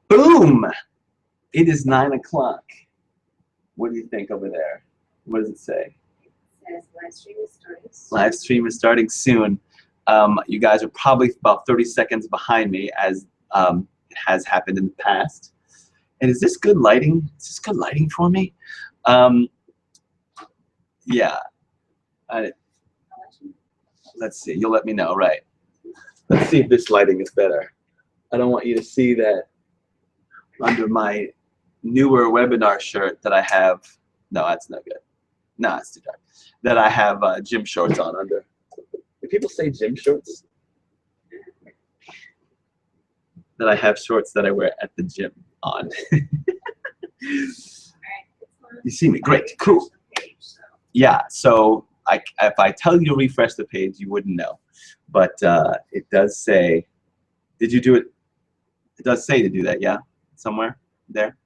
Boom! It is 9 o'clock. What do you think over there? What does it say? It says live stream is starting soon. Live stream is starting soon. You guys are probably about 30 seconds behind me, as it has happened in the past. And is this good lighting? Is this good lighting for me? Yeah. Let's see. You'll let me know, right? Let's see if this lighting is better. I don't want you to see that under my newer webinar shirt that I have. No, that's not good. No, it's too dark. That I have gym shorts on under. Do people say gym shorts? That I have shorts that I wear at the gym on. You see me? Great. Cool. Yeah, so if I tell you to refresh the page, you wouldn't know. But it does say, did you do it? It does say to do that, yeah? Somewhere there?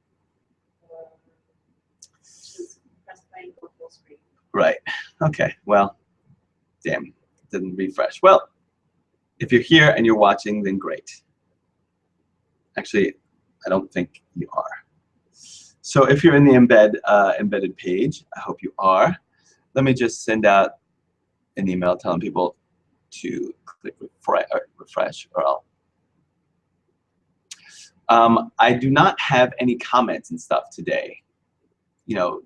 Right. Okay, well, damn, it didn't refresh. Well, if you're here and you're watching, then great. Actually, I don't think you are. So if you're in the embedded page, I hope you are. Let me just send out an email telling people to click refresh, or I'll. I do not have any comments and stuff today. You know,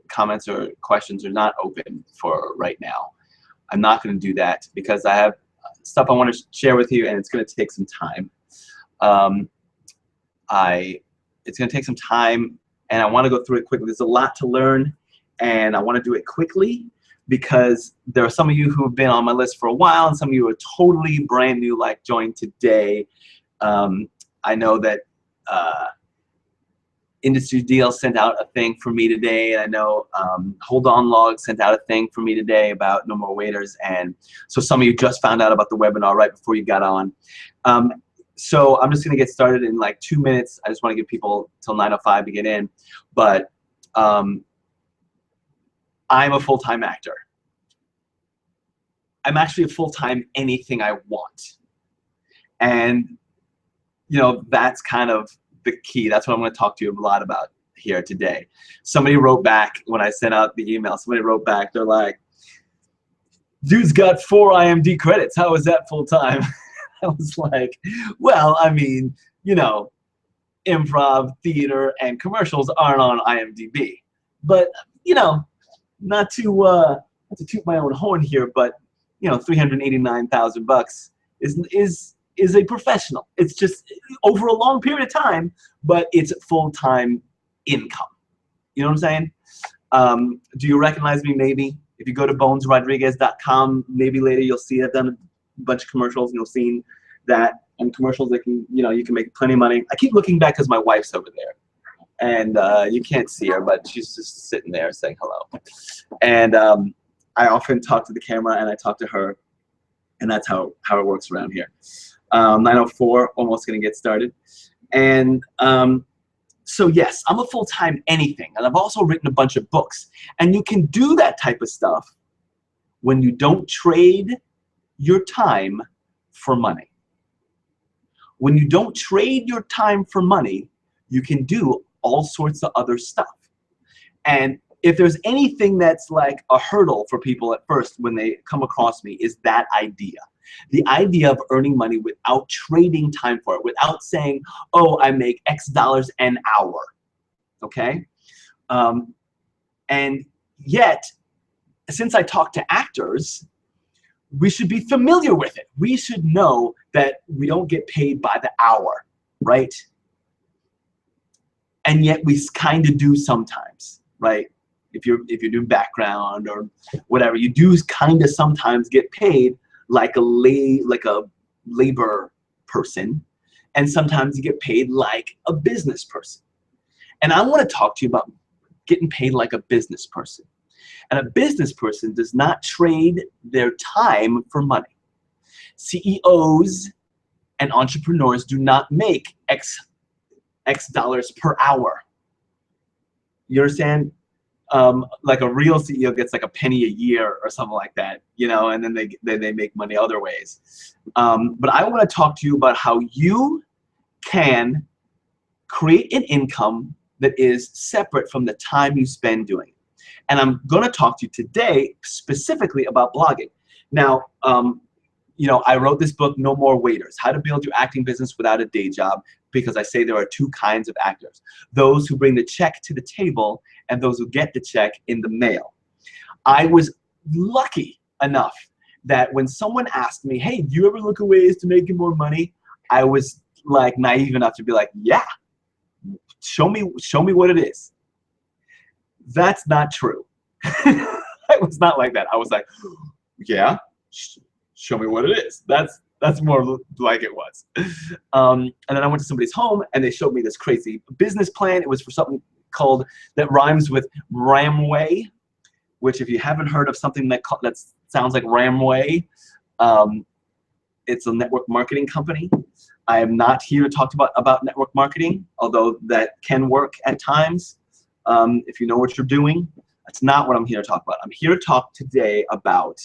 comments or questions are not open for right now. I'm not going to do that because I have stuff I want to share with you, and it's going to take some time. It's going to take some time, and I want to go through it quickly. There's a lot to learn, and I want to do it quickly because there are some of you who have been on my list for a while, and some of you are totally brand new, like joined today. I know that Industry Deal sent out a thing for me today, and I know Hold On Log sent out a thing for me today about no more waiters, and so some of you just found out about the webinar right before you got on. So I'm just going to get started in like 2 minutes. I just want to give people till 9:05 to get in, but I'm a full-time actor. I'm actually a full-time anything I want, and you know, that's kind of the key. That's what I'm going to talk to you a lot about here today. Somebody wrote back when I sent out the email. Somebody wrote back. They're like, "Dude's got 4 IMD credits. How is that full time?" I was like, "Well, I mean, you know, improv, theater, and commercials aren't on IMDb, but you know, not to toot my own horn here, but you know, $389,000 is a professional. It's just over a long period of time, but it's full-time income. You know what I'm saying? Do you recognize me? Maybe if you go to bonesrodriguez.com, maybe later you'll see I've done a bunch of commercials, and you'll see that on commercials that can, you know, you can make plenty of money. I keep looking back because my wife's over there, and you can't see her, but she's just sitting there saying hello. And I often talk to the camera, and I talk to her, and that's how it works around here. 9:04, almost going to get started. And so yes, I'm a full-time anything, and I've also written a bunch of books. And you can do that type of stuff when you don't trade your time for money. When you don't trade your time for money, you can do all sorts of other stuff. And if there's anything that's like a hurdle for people at first when they come across me, is that idea. The idea of earning money without trading time for it, without saying, oh, I make X dollars an hour, okay? And yet, since I talk to actors, we should be familiar with it. We should know that we don't get paid by the hour, right? And yet we kind of do sometimes, right? If you're doing background or whatever, you do kind of sometimes get paid like a labor person, and sometimes you get paid like a business person. And I want to talk to you about getting paid like a business person. And a business person does not trade their time for money. CEOs and entrepreneurs do not make X dollars per hour. You understand? Like a real CEO gets like a penny a year or something like that, you know, and then they make money other ways. But I want to talk to you about how you can create an income that is separate from the time you spend doing it. And I'm going to talk to you today specifically about blogging. Now, you know, I wrote this book, No More Waiters, How to Build Your Acting Business Without a Day Job, because I say there are two kinds of actors. Those who bring the check to the table and those who get the check in the mail. I was lucky enough that when someone asked me, hey, do you ever look at ways to making more money? I was like naive enough to be like, yeah, show me what it is. That's not true. I was not like that. I was like, yeah, show me what it is. That's more like it was. And then I went to somebody's home and they showed me this crazy business plan. It was for something called, that rhymes with Ramway, which if you haven't heard of something that sounds like Ramway, it's a network marketing company. I am not here to talk about network marketing, although that can work at times if you know what you're doing. That's not what I'm here to talk about. I'm here to talk today about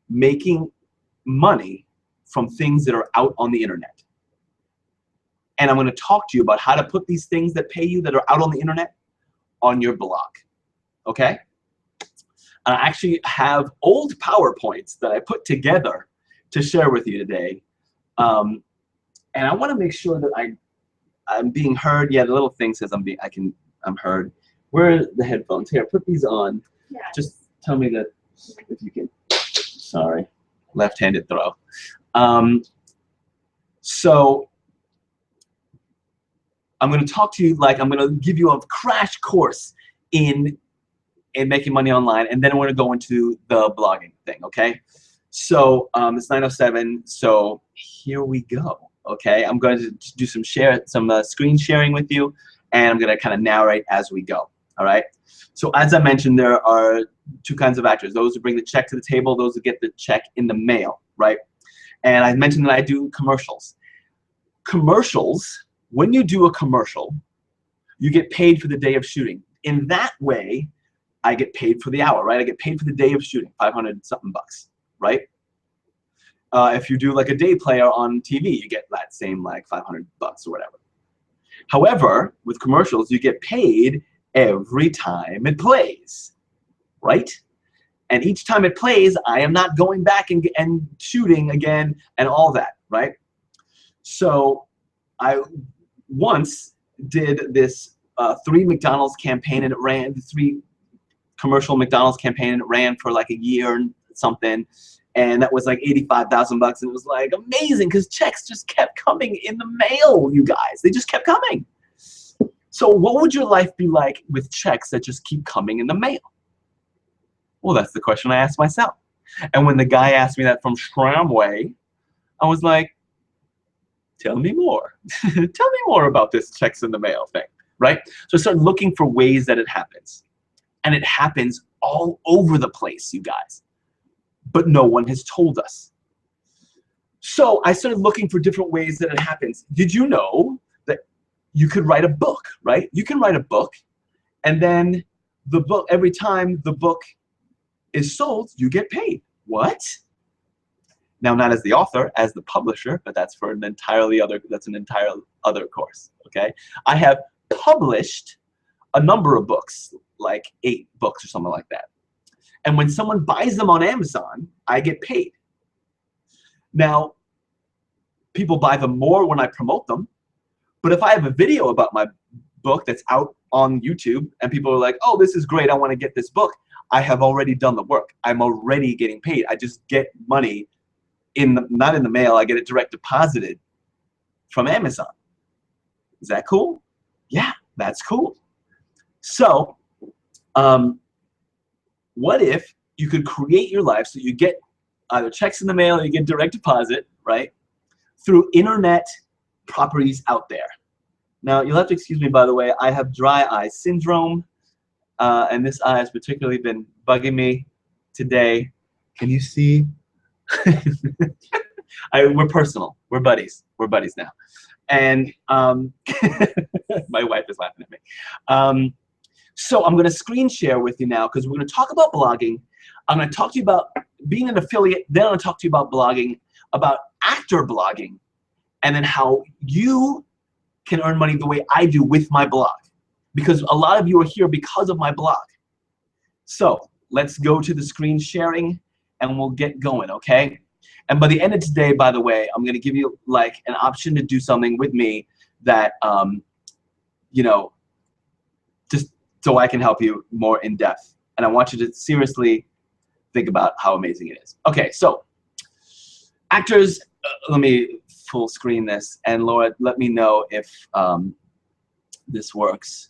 making money from things that are out on the internet. And I'm going to talk to you about how to put these things that pay you that are out on the internet on your blog. Okay? And I actually have old PowerPoints that I put together to share with you today. And I want to make sure that I'm being heard. Yeah, the little thing says I'm heard. Where are the headphones? Here, put these on. Yeah. Just tell me that if you can. Sorry, left-handed throw. So I'm going to talk to you like I'm going to give you a crash course in making money online, and then I want to go into the blogging thing. Okay. So it's 9:07. So here we go. Okay, I'm going to do some screen sharing with you, and I'm going to kind of narrate as we go. All right. So as I mentioned, there are two kinds of actors: those who bring the check to the table, those who get the check in the mail. Right. And I mentioned that I do commercials. Commercials. When you do a commercial, you get paid for the day of shooting. In that way, I get paid for the hour. Right. I get paid for the day of shooting, 500 something bucks. Right. If you do like a day player on TV, you get that same like 500 bucks or whatever. However, with commercials, you get paid every time it plays, right? And each time it plays, I am not going back and shooting again and all that, right? So I once did this 3 McDonald's campaign, and it ran, the 3 commercial McDonald's campaign, and it ran for like a year and something. And that was like 85,000 bucks, and it was like amazing because checks just kept coming in the mail, you guys. They just kept coming. So what would your life be like with checks that just keep coming in the mail? Well, that's the question I asked myself. And when the guy asked me that from Schramway, I was like, tell me more. Tell me more about this checks in the mail thing, right? So I started looking for ways that it happens. And it happens all over the place, you guys. But no one has told us. So I started looking for different ways that it happens. Did you know that you could write a book, right? You can write a book, and then the book, every time the book is sold, you get paid. What? Now, not as the author, as the publisher, but that's for an entirely other course, okay? I have published a number of books, like 8 books or something like that. And when someone buys them on Amazon, I get paid. Now, people buy them more when I promote them. But if I have a video about my book that's out on YouTube and people are like, oh, this is great, I want to get this book, I have already done the work. I'm already getting paid. I just get money not in the mail. I get it direct deposited from Amazon. Is that cool? Yeah, that's cool. So, what if you could create your life so you get either checks in the mail or you get direct deposit, right, through internet properties out there? Now, you'll have to excuse me, by the way, I have dry eye syndrome, and this eye has particularly been bugging me today. Can you see? We're personal. We're buddies. We're buddies now. And my wife is laughing at me. So I'm going to screen share with you now because we're going to talk about blogging. I'm going to talk to you about being an affiliate. Then I'm going to talk to you about blogging, about actor blogging, and then how you can earn money the way I do with my blog. Because a lot of you are here because of my blog. So let's go to the screen sharing and we'll get going, okay? And by the end of today, by the way, I'm gonna give you like an option to do something with me that, you know, just so I can help you more in depth. And I want you to seriously think about how amazing it is. Okay, so actors, let me full screen this, and Laura, let me know if this works.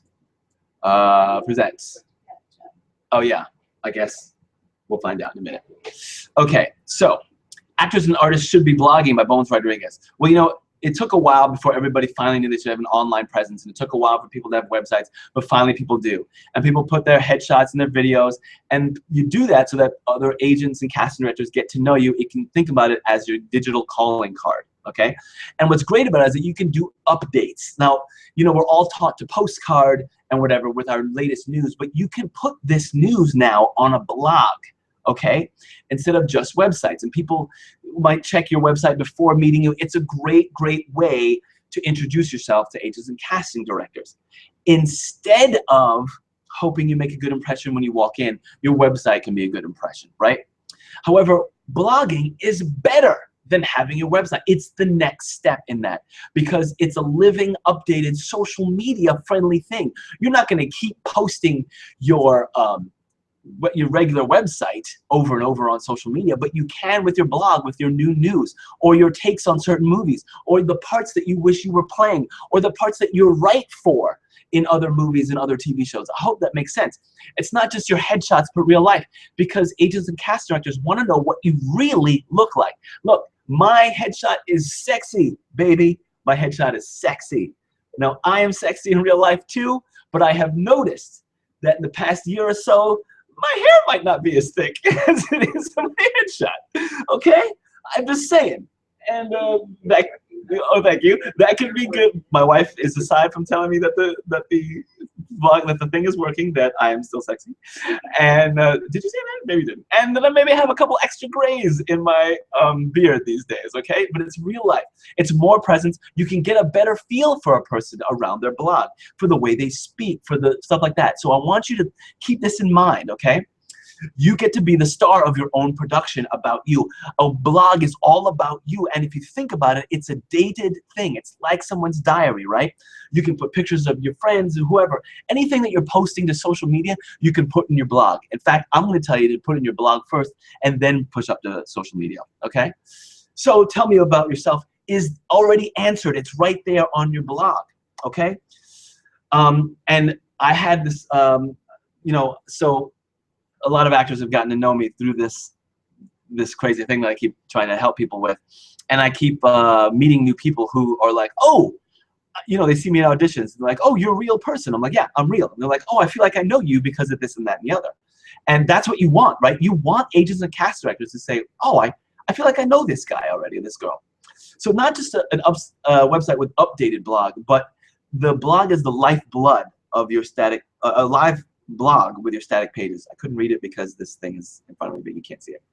Presents. Oh yeah, I guess we'll find out in a minute. Okay, so actors and artists should be blogging by Bones Rodriguez. Well, you know, it took a while before everybody finally knew they should have an online presence, and it took a while for people to have websites, but finally people do. And people put their headshots in their videos, and you do that so that other agents and casting directors get to know you. You can think about it as your digital calling card, okay? And what's great about it is that you can do updates. Now, you know, we're all taught to postcard and whatever with our latest news, but you can put this news now on a blog, okay, instead of just websites. And people might check your website before meeting you. It's a great, great way to introduce yourself to agents and casting directors. Instead of hoping you make a good impression when you walk in, your website can be a good impression, right? However, blogging is better than having your website. It's the next step in that, because it's a living, updated, social media friendly thing. You're not gonna keep posting your regular website over and over on social media, but you can with your blog, with your new news, or your takes on certain movies, or the parts that you wish you were playing, or the parts that you're right for in other movies and other TV shows. I hope that makes sense. It's not just your headshots, but real life, because agents and cast directors want to know what you really look like. Look, my headshot is sexy, baby. My headshot is sexy. Now, I am sexy in real life too, but I have noticed that in the past year or so, my hair might not be as thick as it is in my headshot, okay? I'm just saying. And that, oh, thank you. That could be good. My wife is aside from telling me that the thing is working, that I am still sexy. And did you say that? Maybe you didn't. And then I maybe have a couple extra grays in my beard these days, okay? But it's real life. It's more presence. You can get a better feel for a person around their blog, for the way they speak, for the stuff like that. So I want you to keep this in mind, okay? You get to be the star of your own production about you. A blog is all about you, and if you think about it, it's a dated thing. It's like someone's diary, right? You can put pictures of your friends or whoever. Anything that you're posting to social media, you can put in your blog. In fact, I'm going to tell you to put in your blog first and then push up to social media, okay? So tell me about yourself is already answered. It's right there on your blog, okay? And I had this, you know, so a lot of actors have gotten to know me through this crazy thing that I keep trying to help people with. And I keep meeting new people who are like, oh, you know, they see me in auditions. They're like, oh, you're a real person. I'm like, yeah, I'm real. And they're like, oh, I feel like I know you because of this and that and the other. And that's what you want, right? You want agents and cast directors to say, oh, I feel like I know this guy already, this girl. So not just a website with updated blog, but the blog is the lifeblood of your static, a live blog with your static pages. I couldn't read it because this thing is in front of me, but you can't see it.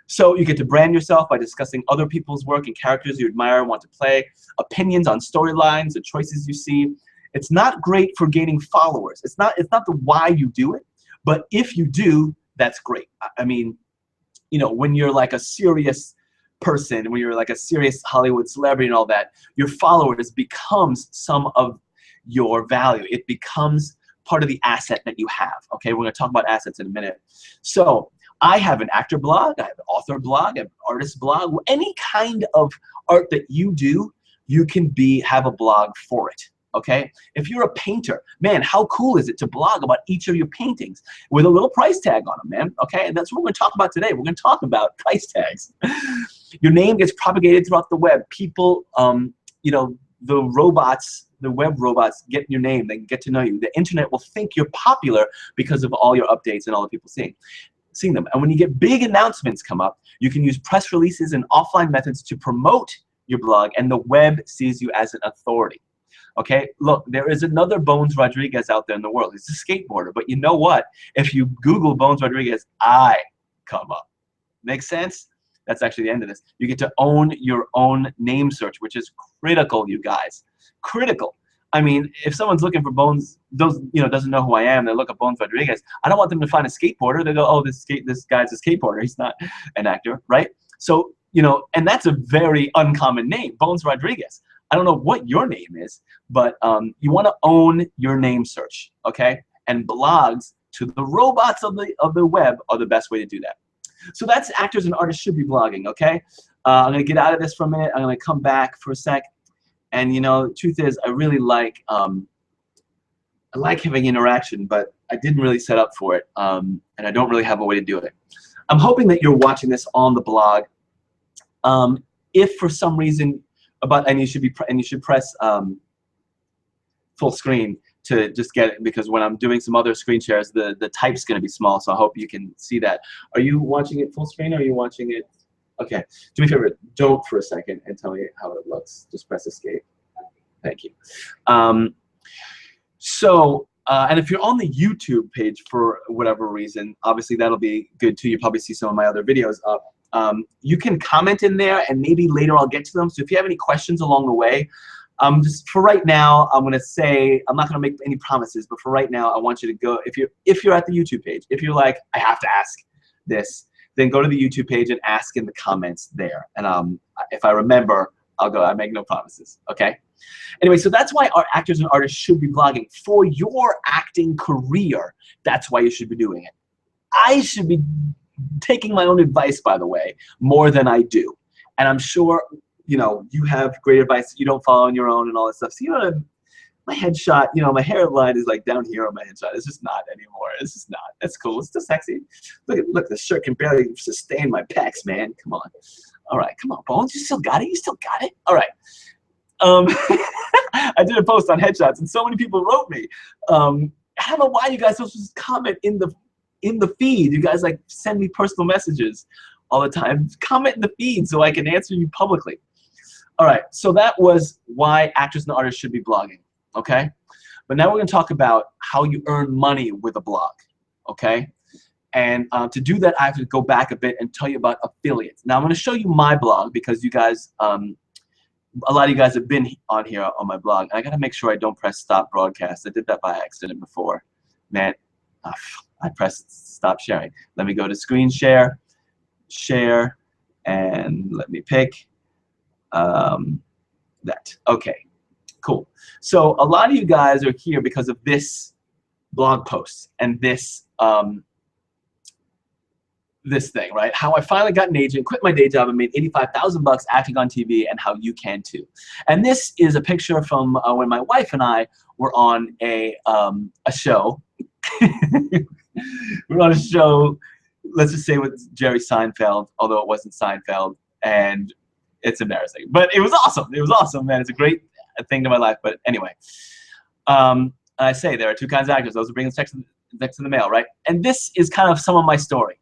So you get to brand yourself by discussing other people's work and characters you admire and want to play, opinions on storylines, the choices you see. It's not great for gaining followers. It's not the why you do it, but if you do, that's great. I mean, you know, when you're like a serious person, when you're like a serious Hollywood celebrity and all that, your followers becomes some of your value. It becomes part of the asset that you have, okay? We're gonna talk about assets in a minute. So I have an actor blog, I have an author blog, I have an artist blog. Any kind of art that you do, you can have a blog for it, okay? If you're a painter, man, how cool is it to blog about each of your paintings with a little price tag on them, man, okay? And that's what we're gonna talk about today. We're gonna talk about price tags. Your name gets propagated throughout the web. People, you know, the web robots get your name, they get to know you. The internet will think you're popular because of all your updates and all the people seeing them. And when you get big announcements come up, you can use press releases and offline methods to promote your blog, and the web sees you as an authority. Okay, look, there is another Bones Rodriguez out there in the world. He's a skateboarder, but you know what? If you Google Bones Rodriguez, I come up. Make sense? That's actually the end of this. You get to own your own name search, which is critical, you guys. Critical. I mean, if someone's looking for Bones, doesn't know who I am, they look up Bones Rodriguez. I don't want them to find a skateboarder. They go, oh, this guy's a skateboarder. He's not an actor, right? So, and that's a very uncommon name, Bones Rodriguez. I don't know what your name is, but you want to own your name search, okay? And blogs to the robots of the web are the best way to do that. So that's actors and artists should be blogging, okay? I'm going to get out of this for a minute. I'm going to come back for a sec. And the truth is, I really like having interaction, but I didn't really set up for it, and I don't really have a way to do it. I'm hoping that you're watching this on the blog. If for some reason, and you should press full screen to just get it, because when I'm doing some other screen shares, the type's going to be small. So I hope you can see that. Are you watching it full screen, or are you watching it? Okay, do me a favor, don't for a second and tell me how it looks. Just press escape. Thank you. And if you're on the YouTube page for whatever reason, obviously that'll be good too. You probably see some of my other videos up. You can comment in there, and maybe later I'll get to them. So if you have any questions along the way, just for right now, I'm gonna say, I'm not gonna make any promises, but for right now, I want you to go, if you're at the YouTube page, if you're like, I have to ask this, then go to the YouTube page and ask in the comments there. And if I remember, I'll go. I make no promises, okay? Anyway, so that's why our actors and artists should be blogging. For your acting career, that's why you should be doing it. I should be taking my own advice, by the way, more than I do. And I'm sure, you have great advice that you don't follow on your own and all that stuff. So, my headshot, my hairline is like down here on my headshot. It's just not anymore. It's just not. That's cool. It's still sexy. Look, the shirt can barely sustain my pecs, man. Come on. All right, come on, Bones. You still got it? You still got it? All right. I did a post on headshots, and so many people wrote me. I don't know why you guys don't just comment in the feed. You guys like send me personal messages all the time. Comment in the feed so I can answer you publicly. All right, so that was why actors and artists should be blogging. Okay, but now we're going to talk about how you earn money with a blog. Okay, and to do that, I have to go back a bit and tell you about affiliates. Now I'm going to show you my blog because you guys, a lot of you guys have been on here on my blog. I got to make sure I don't press stop broadcast. I did that by accident before. Man, I pressed stop sharing. Let me go to screen share, and let me pick that. Okay. Cool. So a lot of you guys are here because of this blog post and this this thing, right? How I finally got an agent, quit my day job, and made $85,000 acting on TV, and how you can too. And this is a picture from when my wife and I were on a show. We're on a show, let's just say with Jerry Seinfeld, although it wasn't Seinfeld, and it's embarrassing, but it was awesome. It was awesome, man. It's a great thing to my life. But anyway, I say there are two kinds of actors: those who bring checks in the mail, right? And this is kind of some of my story.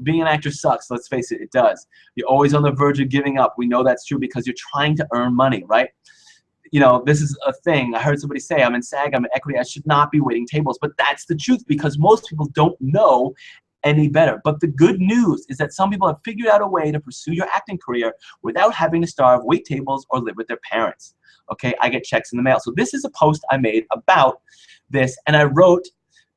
Being an actor sucks. Let's face it, it does. You're always on the verge of giving up. We know that's true because you're trying to earn money, right? This is a thing. I heard somebody say, I'm in SAG, I'm in equity, I should not be waiting tables. But that's the truth because most people don't know any better. But the good news is that some people have figured out a way to pursue your acting career without having to starve, wait tables, or live with their parents. Okay, I get checks in the mail. So this is a post I made about this, and I wrote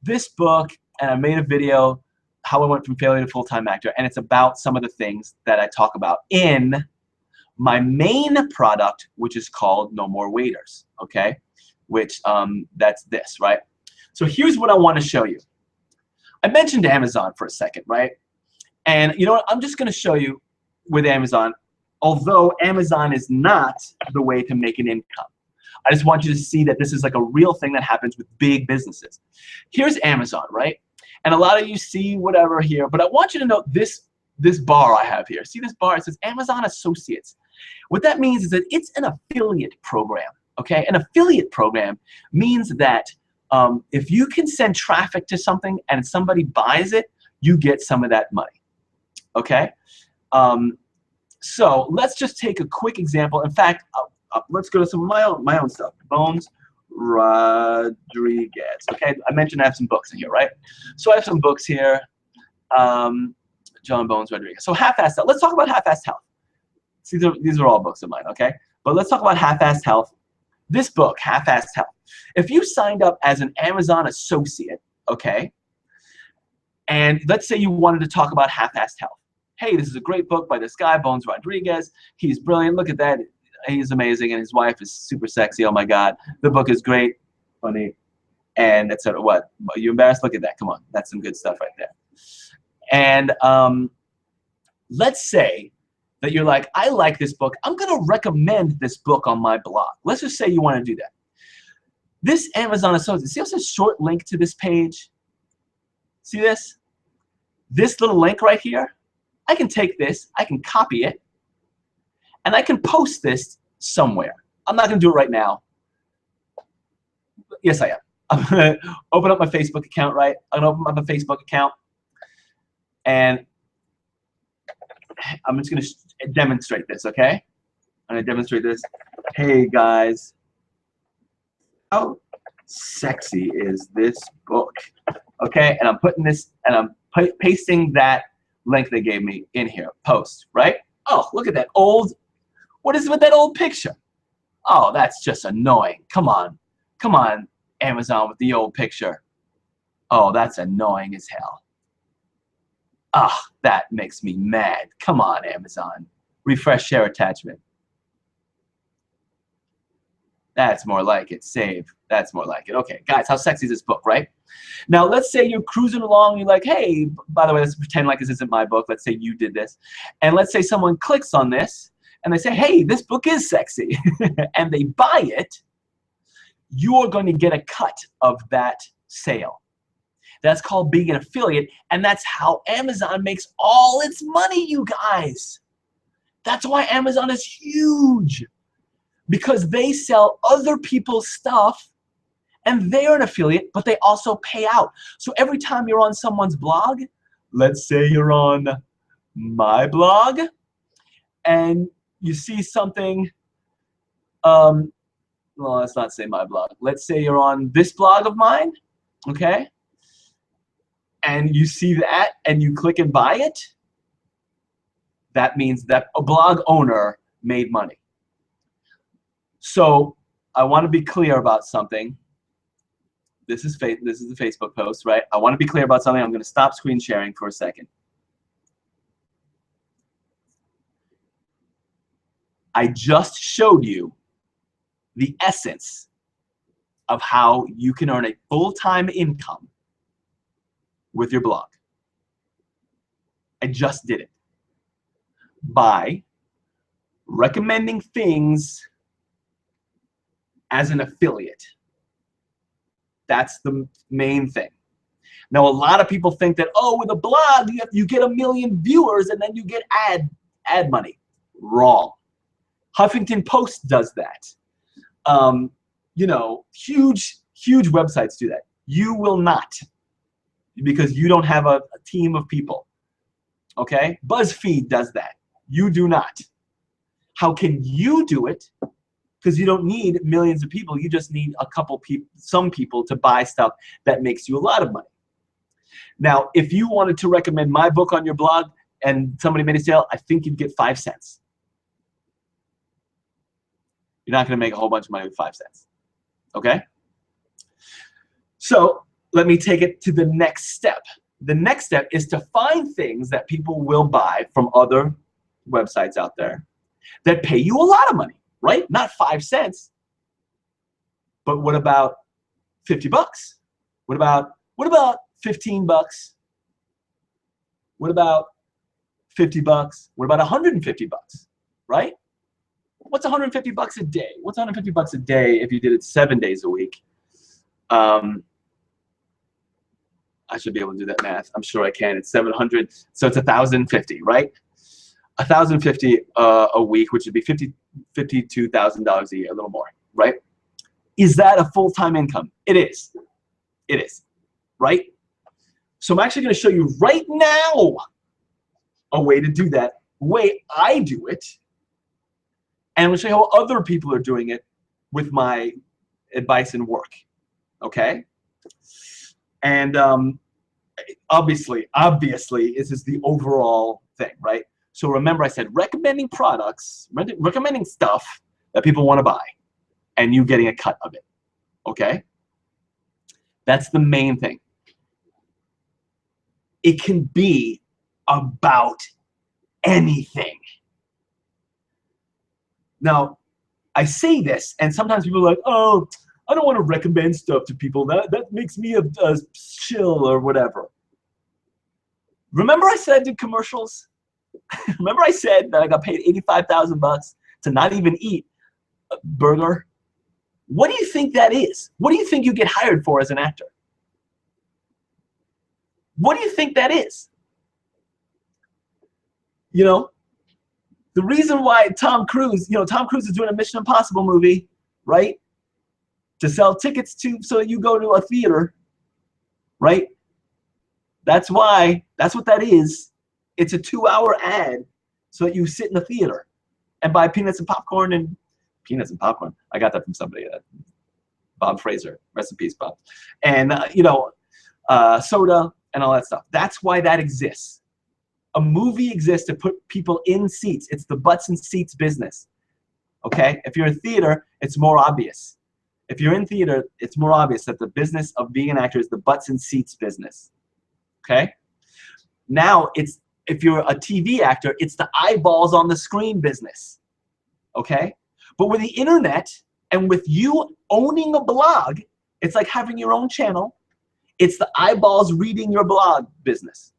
this book, and I made a video, how I went from failure to full-time actor, and it's about some of the things that I talk about in my main product, which is called No More Waiters, okay? Which, that's this, right? So here's what I want to show you. I mentioned Amazon for a second, right? And you know what? I'm just going to show you with Amazon, although Amazon is not the way to make an income. I just want you to see that this is like a real thing that happens with big businesses. Here's Amazon, right? And a lot of you see whatever here, but I want you to know this bar I have here. See this bar? It says Amazon Associates. What that means is that it's an affiliate program, okay? An affiliate program means that if you can send traffic to something and somebody buys it, you get some of that money, okay? So let's just take a quick example. In fact, let's go to some of my own stuff. Bones Rodriguez. Okay, I mentioned I have some books in here, right? So I have some books here. John Bones Rodriguez. So half-assed health. Let's talk about half-assed health. These are all books of mine, okay? But let's talk about half-assed health. This book, Half-Assed Health. If you signed up as an Amazon associate, okay, and let's say you wanted to talk about half-assed health. Hey, this is a great book by this guy, Bones Rodriguez. He's brilliant. Look at that. He's amazing, and his wife is super sexy. Oh my God, the book is great, funny, and etc. What? Are you embarrassed? Look at that. Come on, that's some good stuff right there. And let's say that you're like, I like this book. I'm going to recommend this book on my blog. Let's just say you want to do that. This Amazon associate, see how it's a short link to this page? See this? This little link right here, I can take this, I can copy it, and I can post this somewhere. I'm not going to do it right now. Yes, I am. I'm going to open up my Facebook account, right? I'm going to open up my Facebook account, and I'm just going to demonstrate this, okay? I'm going to demonstrate this. Hey, guys. How sexy is this book? Okay, and I'm putting this, and I'm pasting that link they gave me in here. Post, right? Oh, look at that old, what is it with that old picture? Oh, that's just annoying. Come on, Amazon with the old picture. Oh, that's annoying as hell. Ah, that makes me mad. Come on, Amazon. Refresh share attachment. That's more like it. Save. That's more like it. Okay, guys, how sexy is this book, right? Now, let's say you're cruising along. You're like, hey, by the way, let's pretend like this isn't my book. Let's say you did this. And let's say someone clicks on this, and they say, hey, this book is sexy. And they buy it. You are going to get a cut of that sale. That's called being an affiliate, and that's how Amazon makes all its money, you guys. That's why Amazon is huge. Because they sell other people's stuff, and they're an affiliate, but they also pay out. So every time you're on someone's blog, let's say you're on my blog, and you see something, well, let's not say my blog. Let's say you're on this blog of mine, okay? And you see that, and you click and buy it, that means that a blog owner made money. So I want to be clear about something. This is the Facebook post, right? I want to be clear about something. I'm going to stop screen sharing for a second. I just showed you the essence of how you can earn a full-time income with your blog. I just did it by recommending things as an affiliate. That's the main thing. Now, a lot of people think that, oh, with a blog, you get 1 million viewers and then you get ad money. Wrong. Huffington Post does that. You know, huge websites do that. You will not, because you don't have a team of people. Okay? BuzzFeed does that. You do not. How can you do it? Because you don't need millions of people. You just need a couple people, some people to buy stuff that makes you a lot of money. Now, if you wanted to recommend my book on your blog and somebody made a sale, I think you'd get 5 cents. You're not going to make a whole bunch of money with 5 cents. Okay? So let me take it to the next step. The next step is to find things that people will buy from other websites out there that pay you a lot of money, right? Not 5 cents. But what about 50 bucks? What about 15 bucks? What about 50 bucks? What about 150 bucks? Right? What's 150 bucks a day? What's 150 bucks a day if you did it 7 days a week? I should be able to do that math. I'm sure I can. It's 700, so it's 1,050, right? 1,050 a week, which would be $52,000 a year, a little more, right? Is that a full-time income? It is. It is, right? So I'm actually going to show you right now a way to do that, the way I do it, and I'm going to show you how other people are doing it with my advice and work, okay? And Obviously, this is the overall thing, right? So remember I said recommending products, recommending stuff that people want to buy, and you getting a cut of it, okay? That's the main thing. It can be about anything. Now, I say this, and sometimes people are like, oh, I don't want to recommend stuff to people. That makes me a shill or whatever. Remember I said I did commercials? Remember I said that I got paid $85,000 to not even eat a burger? What do you think that is? What do you think you get hired for as an actor? What do you think that is? You know, the reason why Tom Cruise is doing a Mission Impossible movie, right? To sell tickets to, so you go to a theater, right? That's what that is. It's a 2-hour ad so that you sit in the theater and buy peanuts and popcorn I got that from somebody, Bob Fraser, rest in peace, Bob. And, soda and all that stuff. That's why that exists. A movie exists to put people in seats. It's the butts and seats business, okay? If you're in theater, it's more obvious. If you're in theater, it's more obvious that the business of being an actor is the butts and seats business, okay? Now, if you're a TV actor, it's the eyeballs on the screen business, okay? But with the internet and with you owning a blog, it's like having your own channel. It's the eyeballs reading your blog business.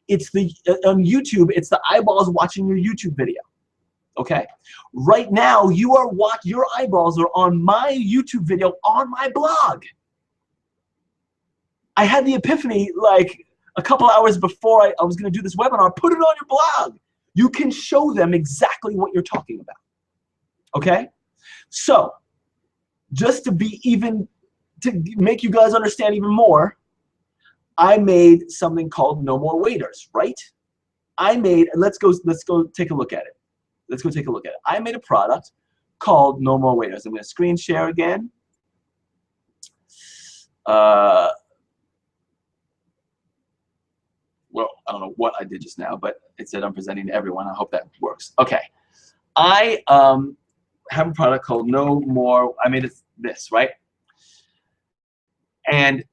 It's on YouTube, it's the eyeballs watching your YouTube video, okay? Right now, your eyeballs are on my YouTube video on my blog. I had the epiphany like a couple hours before I was going to do this webinar. Put it on your blog. You can show them exactly what you're talking about, okay? So, just to make you guys understand even more, I made something called No More Waiters, right? Let's go take a look at it. Let's go take a look at it. I made a product called No More Waiters. I'm going to screen share again. Well, I don't know what I did just now, but it said I'm presenting to everyone. I hope that works. Okay. I have a product called No More. I made this, right? And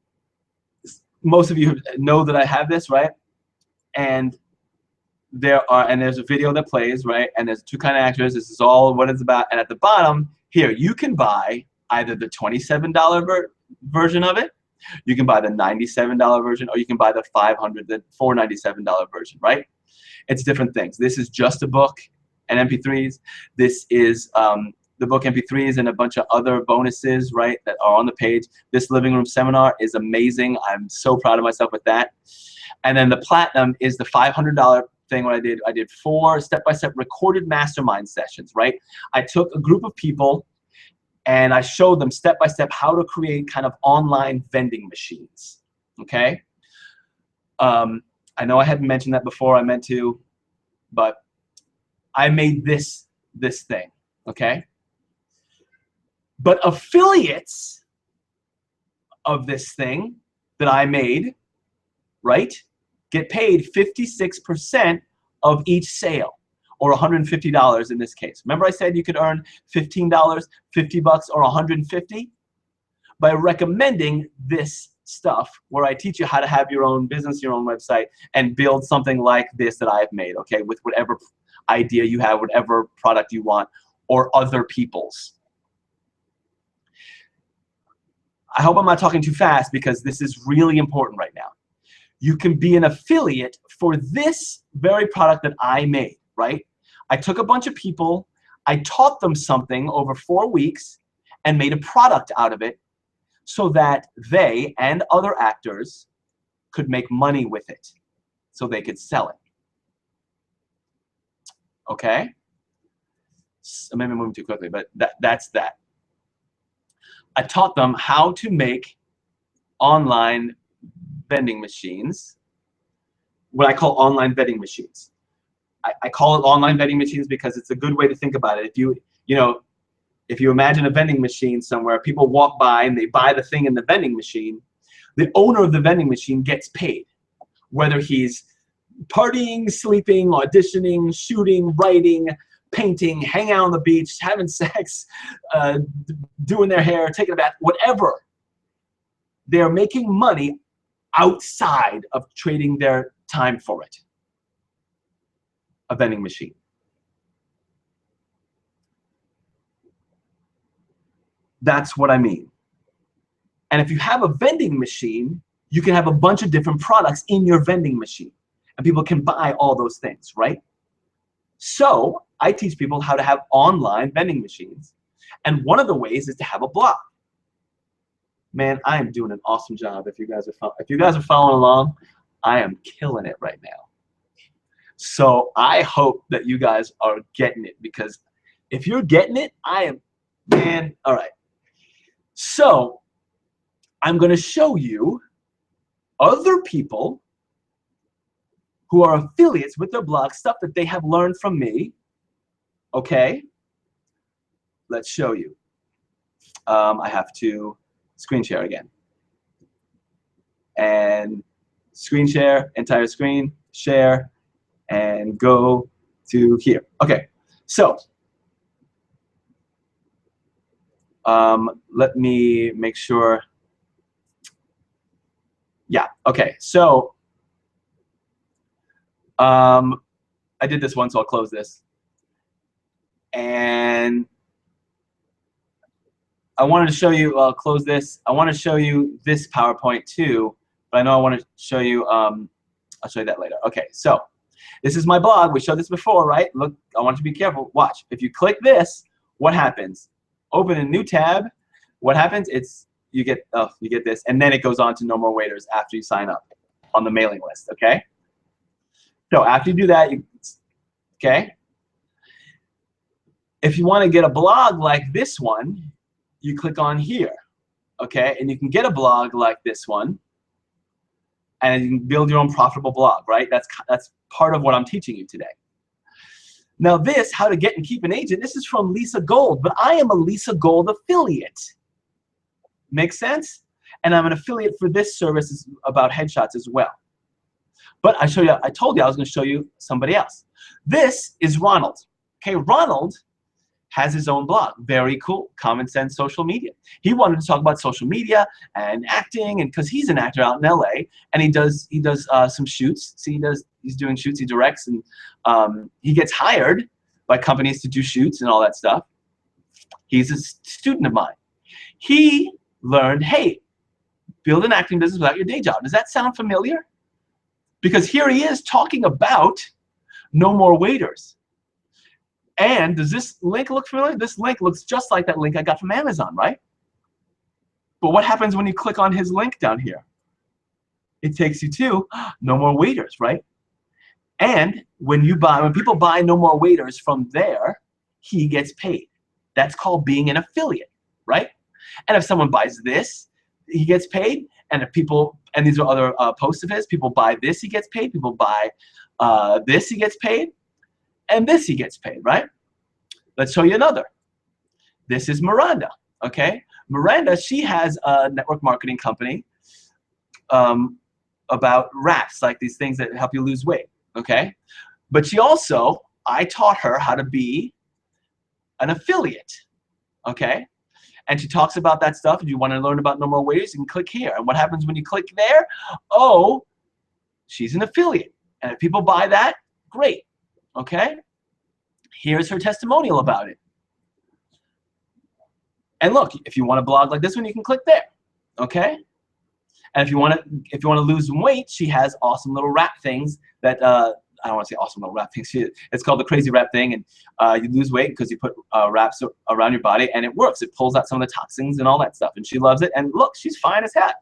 most of you know that I have this, right? And there's a video that plays, right? And there's two kind of actors. This is all what it's about. And at the bottom here, you can buy either the $27 version of it, you can buy the $97 version, or you can buy the $497 version, right? It's different things. This is just a book and MP3s. This is the book MP3s and a bunch of other bonuses, right, that are on the page. This living room seminar is amazing. I'm so proud of myself with that. And then the platinum is the $500 thing. What I did 4 step-by-step recorded mastermind sessions, right? I took a group of people and I showed them step-by-step how to create kind of online vending machines, okay? I know I hadn't mentioned that before. I meant to, but I made this thing, okay? But affiliates of this thing that I made, right, get paid 56% of each sale, or $150 in this case. Remember I said you could earn $15, $50, or $150? By recommending this stuff where I teach you how to have your own business, your own website, and build something like this that I've made, okay, with whatever idea you have, whatever product you want, or other people's. I hope I'm not talking too fast because this is really important right now. You can be an affiliate for this very product that I made, right? I took a bunch of people, I taught them something over 4 weeks and made a product out of it so that they and other actors could make money with it, so they could sell it. Okay? Maybe I'm moving too quickly, but that's that. I taught them how to make online vending machines, what I call online vending machines. I call it online vending machines because it's a good way to think about it. If you imagine a vending machine somewhere, people walk by and they buy the thing in the vending machine, the owner of the vending machine gets paid. whether he's partying, sleeping, auditioning, shooting, writing, painting, hanging out on the beach, having sex, doing their hair, taking a bath, whatever. They're making money outside of trading their time for it. A vending machine. That's what I mean. And if you have a vending machine, you can have a bunch of different products in your vending machine. And people can buy all those things, right? So I teach people how to have online vending machines. And one of the ways is to have a blog. Man, I am doing an awesome job. If you guys are following along, I am killing it right now. So I hope that you guys are getting it, because if you're getting it, I am, man, all right. So I'm going to show you other people who are affiliates with their blog, stuff that they have learned from me. Okay? Let's show you. I have to screen share again. And screen share, entire screen, share, and go to here. Okay, so let me make sure. Yeah, okay, so I did this once, so I'll close this. And I wanted to show you, I'll close this. I want to show you this PowerPoint too, but I know I want to show you, I'll show you that later. Okay, so this is my blog. We showed this before, right? Look, I want you to be careful. Watch. If you click this, what happens? Open a new tab. What happens? It's you get this, and then it goes on to No More Waiters after you sign up on the mailing list. Okay. So after you do that, okay. If you want to get a blog like this one, you click on here, okay, and you can get a blog like this one, and you can build your own profitable blog, right? That's part of what I'm teaching you today. Now this, how to get and keep an agent, this is from Lisa Gold, but I am a Lisa Gold affiliate. Make sense? And I'm an affiliate for this service about headshots as well. But I told you I was going to show you somebody else. This is Ronald. Okay, Ronald has his own blog. Very cool. Common Sense Social Media. He wanted to talk about social media and acting, and because he's an actor out in LA, and he does some shoots. See, he's doing shoots. He directs, and he gets hired by companies to do shoots and all that stuff. He's a student of mine. He learned, hey, build an acting business without your day job. Does that sound familiar? Because here he is talking about No More Waiters. And does this link look familiar? This link looks just like that link I got from Amazon, right? But what happens when you click on his link down here? It takes you to No More Waiters, right? And when people buy No More Waiters from there, he gets paid. That's called being an affiliate, right? And if someone buys this, he gets paid. And if people, and these are other posts of his, people buy this, he gets paid. People buy this, he gets paid. And this he gets paid, right? Let's show you another. This is Miranda, okay? Miranda, she has a network marketing company about wraps, like these things that help you lose weight, okay? But she also, I taught her how to be an affiliate, okay? And she talks about that stuff. If you want to learn about No More Waiters, you can click here. And what happens when you click there? Oh, she's an affiliate. And if people buy that, great. Okay? Here's her testimonial about it. And look, if you want to blog like this one, you can click there. Okay? And if you want to lose some weight, she has awesome little wrap things that I don't want to say awesome little wrap things. It's called the crazy wrap thing, and you lose weight because you put wraps around your body, and it works. It pulls out some of the toxins and all that stuff, and she loves it. And look, she's fine as heck.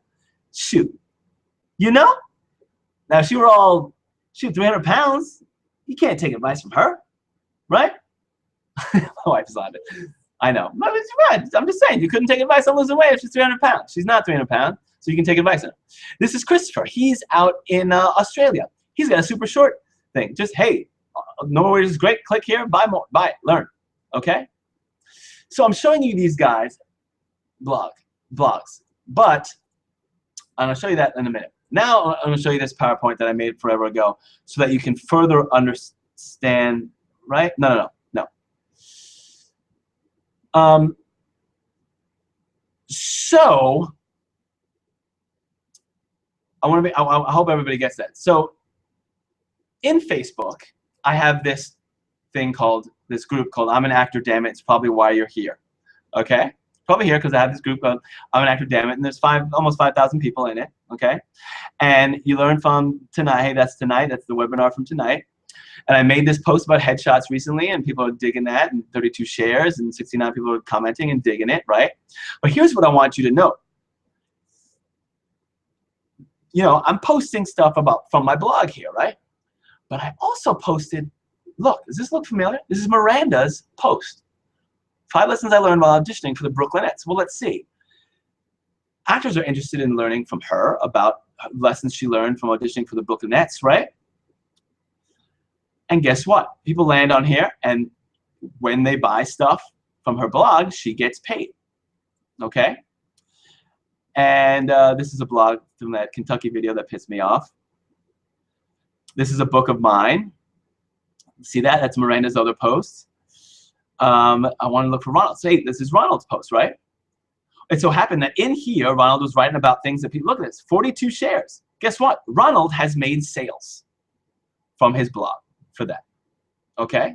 Shoot, you know? Now, if she were all 300 pounds, you can't take advice from her, right? My wife is laughing. I know. I'm just saying, you couldn't take advice on losing weight if she's 300 pounds. She's not 300 pounds, so you can take advice on her. This is Christopher. He's out in Australia. He's got a super short thing. Just, hey, No More Waiters is great. Click here, buy more, buy it, learn. Okay? So I'm showing you these guys blogs, but I'm going to show you that in a minute. Now I'm going to show you this PowerPoint that I made forever ago so that you can further understand, right? No. So I hope everybody gets that. So in Facebook, I have this group called I'm an Actor, Damn It. It's probably why you're here. Okay? Probably here because I have this group called I'm an Actor, Damn It, and there's almost 5,000 people in it. Okay? And you learn from tonight. Hey, that's tonight. That's the webinar from tonight. And I made this post about headshots recently, and people are digging that, and 32 shares, and 69 people are commenting and digging it, right? But here's what I want you to know. You know, I'm posting stuff from my blog here, right? But I also posted, look, does this look familiar? This is Miranda's post. 5 lessons I learned while auditioning for the Brooklynettes. Well, let's see. Actors are interested in learning from her about lessons she learned from auditioning for the Brooklynettes, right? And guess what? People land on here, and when they buy stuff from her blog, she gets paid, okay? And this is a blog from that Kentucky video that pissed me off. This is a book of mine. See that? That's Miranda's other post. I want to look for Ronald. Say, this is Ronald's post, right? It so happened that in here, Ronald was writing about things that people, look at this, 42 shares. Guess what? Ronald has made sales from his blog for that, okay?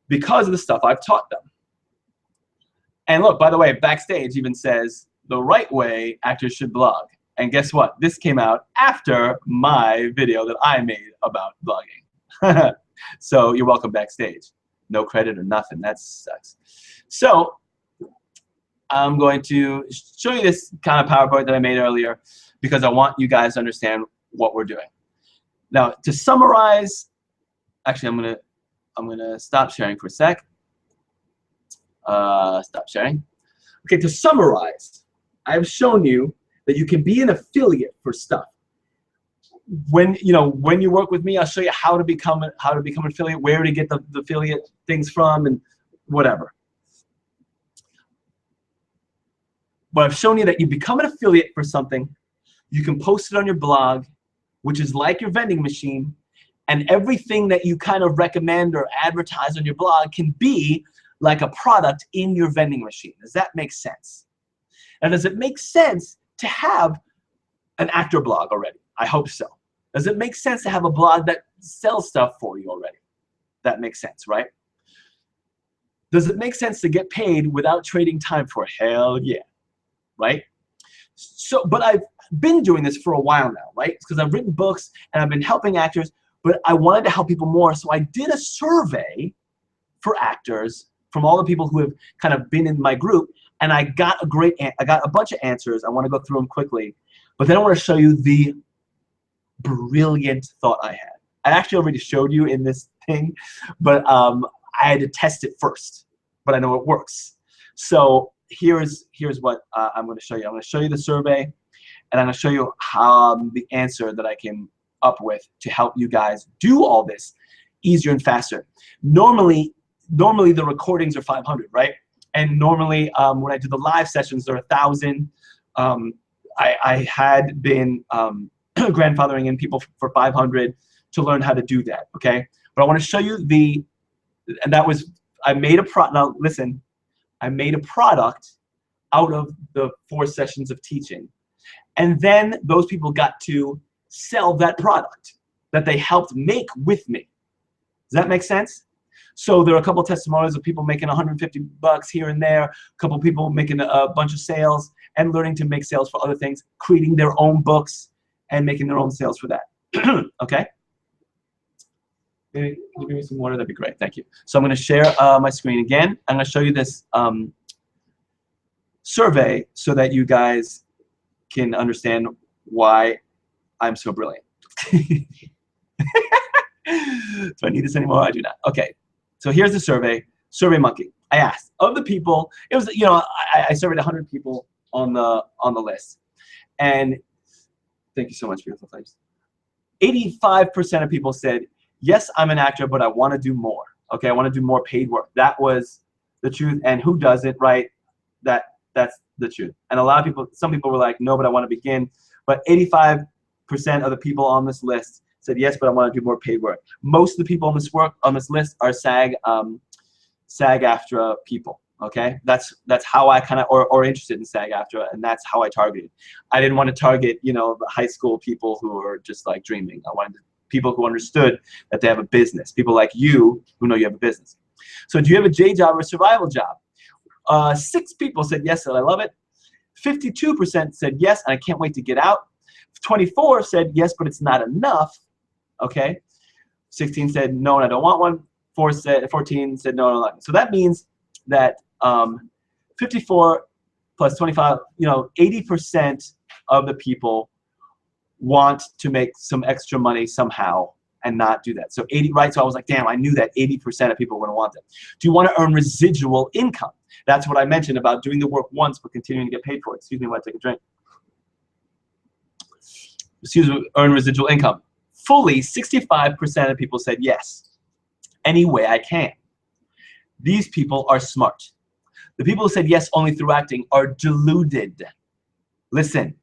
Because of the stuff I've taught them. And look, by the way, Backstage even says the right way actors should blog. And guess what? This came out after my video that I made about blogging. So you're welcome, Backstage. No credit or nothing. That sucks. So I'm going to show you this kind of PowerPoint that I made earlier because I want you guys to understand what we're doing. Now, to summarize, actually, I'm gonna stop sharing for a sec. Stop sharing. Okay, to summarize, I've shown you that you can be an affiliate for stuff. When you work with me, I'll show you how to become an affiliate, where to get the affiliate things from, and whatever. But I've shown you that you become an affiliate for something, you can post it on your blog, which is like your vending machine, and everything that you kind of recommend or advertise on your blog can be like a product in your vending machine. Does that make sense? And does it make sense to have an actor blog already? I hope so. Does it make sense to have a blog that sells stuff for you already? That makes sense, right? Does it make sense to get paid without trading time for it? Hell yeah, right? So, but I've been doing this for a while now, right? Because I've written books and I've been helping actors, but I wanted to help people more. So I did a survey for actors from all the people who have kind of been in my group, and I got a bunch of answers. I want to go through them quickly, but then I want to show you the brilliant thought I had. I actually already showed you in this thing, but I had to test it first, but I know it works. So here's what I'm going to show you. I'm going to show you the survey, and I'm going to show you how the answer that I came up with to help you guys do all this easier and faster. Normally the recordings are 500, right? And normally when I do the live sessions, they're 1,000. I had been grandfathering in people for 500 to learn how to do that, okay? But I want to show you and that was, I made a product. Now listen, I made a product out of the 4 sessions of teaching. And then those people got to sell that product that they helped make with me. Does that make sense? So there are a couple of testimonials of people making 150 bucks here and there, a couple of people making a bunch of sales and learning to make sales for other things, creating their own books and making their own sales for that. Okay? Can you give me some water? That'd be great. Thank you. So I'm going to share my screen again. I'm going to show you this survey so that you guys can understand why I'm so brilliant. Do I need this anymore? I do not. Okay. So here's the survey. Survey Monkey. I asked of the people. It was, I surveyed 100 people on the list, and thank you so much, beautiful face. 85% of people said, yes, I'm an actor, but I want to do more. Okay, I want to do more paid work. That was the truth. And who doesn't, right? That's the truth. And a lot of people, some people were like, no, but I want to begin. But 85% of the people on this list said yes, but I want to do more paid work. Most of the people on this list are SAG-AFTRA people. Okay, that's how I kind of or interested in SAG-AFTRA, and that's how I targeted. I didn't want to target, you know, the high school people who are just like dreaming. I wanted people who understood that they have a business. People like you who know you have a business. So do you have a J job or a survival job? 6 people said yes, and I love it. 52% said yes, and I can't wait to get out. 24 said yes, but it's not enough. Okay, 16 said no, and I don't want one. 14 said no, and I don't like it. So that means that 54 plus 25, you know, 80% of the people want to make some extra money somehow and not do that. So 80, right? So I was like, damn, I knew that 80% of people were gonna want that. Do you want to earn residual income? That's what I mentioned about doing the work once but continuing to get paid for it. Excuse me while I take a drink. Excuse me, earn residual income. Fully, 65% of people said yes. Any way I can. These people are smart. The people who said yes only through acting are deluded. Listen,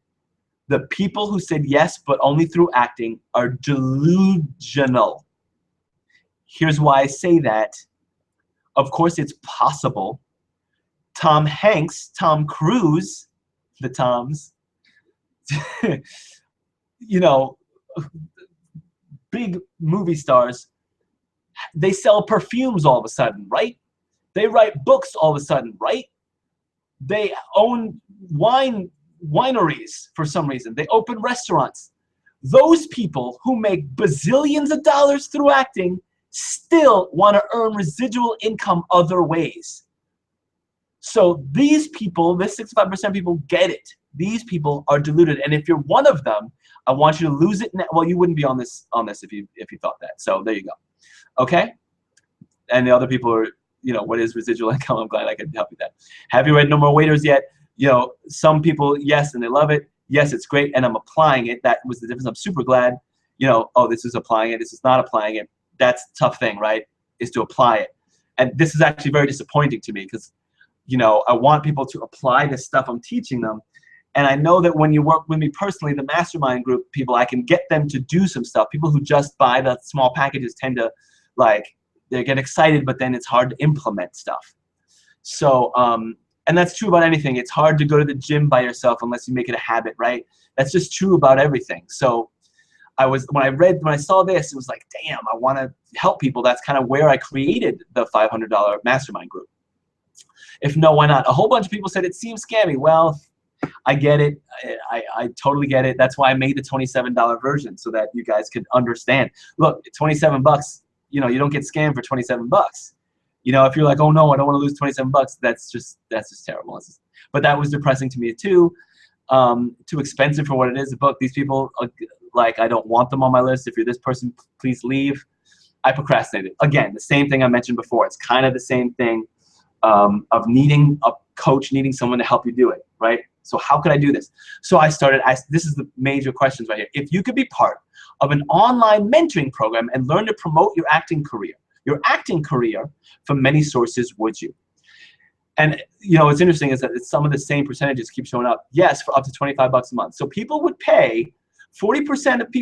the people who said yes but only through acting are delusional. Here's why I say that. Of course, it's possible. Tom Hanks, Tom Cruise, the Toms, you know, big movie stars, they sell perfumes all of a sudden, right? They write books all of a sudden, right? They own wineries for some reason. They open restaurants. Those people who make bazillions of dollars through acting still want to earn residual income other ways. So these people, this 65% of people get it. These people are deluded. And if you're one of them, I want you to lose it now. Well, you wouldn't be on this if you thought that. So there you go. Okay? And the other people are, you know, what is residual income? I'm glad I could help you with that. Have you read No More Waiters yet? You know, some people, yes, and they love it. Yes, it's great, and I'm applying it. That was the difference. I'm super glad, you know, oh, this is applying it, this is not applying it. That's the tough thing, right, is to apply it. And this is actually very disappointing to me because, you know, I want people to apply the stuff I'm teaching them. And I know that when you work with me personally, the mastermind group people, I can get them to do some stuff. People who just buy the small packages tend to, like, they get excited, but then it's hard to implement stuff. So, and that's true about anything. It's hard to go to the gym by yourself unless you make it a habit, right? That's just true about everything. So when I saw this, it was like, damn, I want to help people. That's kind of where I created the $500 mastermind group. If no, why not? A whole bunch of people said it seems scammy. Well, I get it. I totally get it. That's why I made the $27 version so that you guys could understand. Look, 27 bucks, you know, you don't get scammed for 27 bucks. You know, if you're like, oh no, I don't want to lose 27 bucks, that's just terrible. But that was depressing to me too. Too expensive for what it is. The book, these people, like, I don't want them on my list. If you're this person, please leave. I procrastinated. Again, the same thing I mentioned before. It's kind of the same thing of needing a coach, needing someone to help you do it, right? So how could I do this? So I started, this is the major questions right here. If you could be part of an online mentoring program and learn to promote your acting career from many sources, would you? And you know, what's interesting is that some of the same percentages keep showing up. Yes, for up to 25 bucks a month. So people would pay, 47% of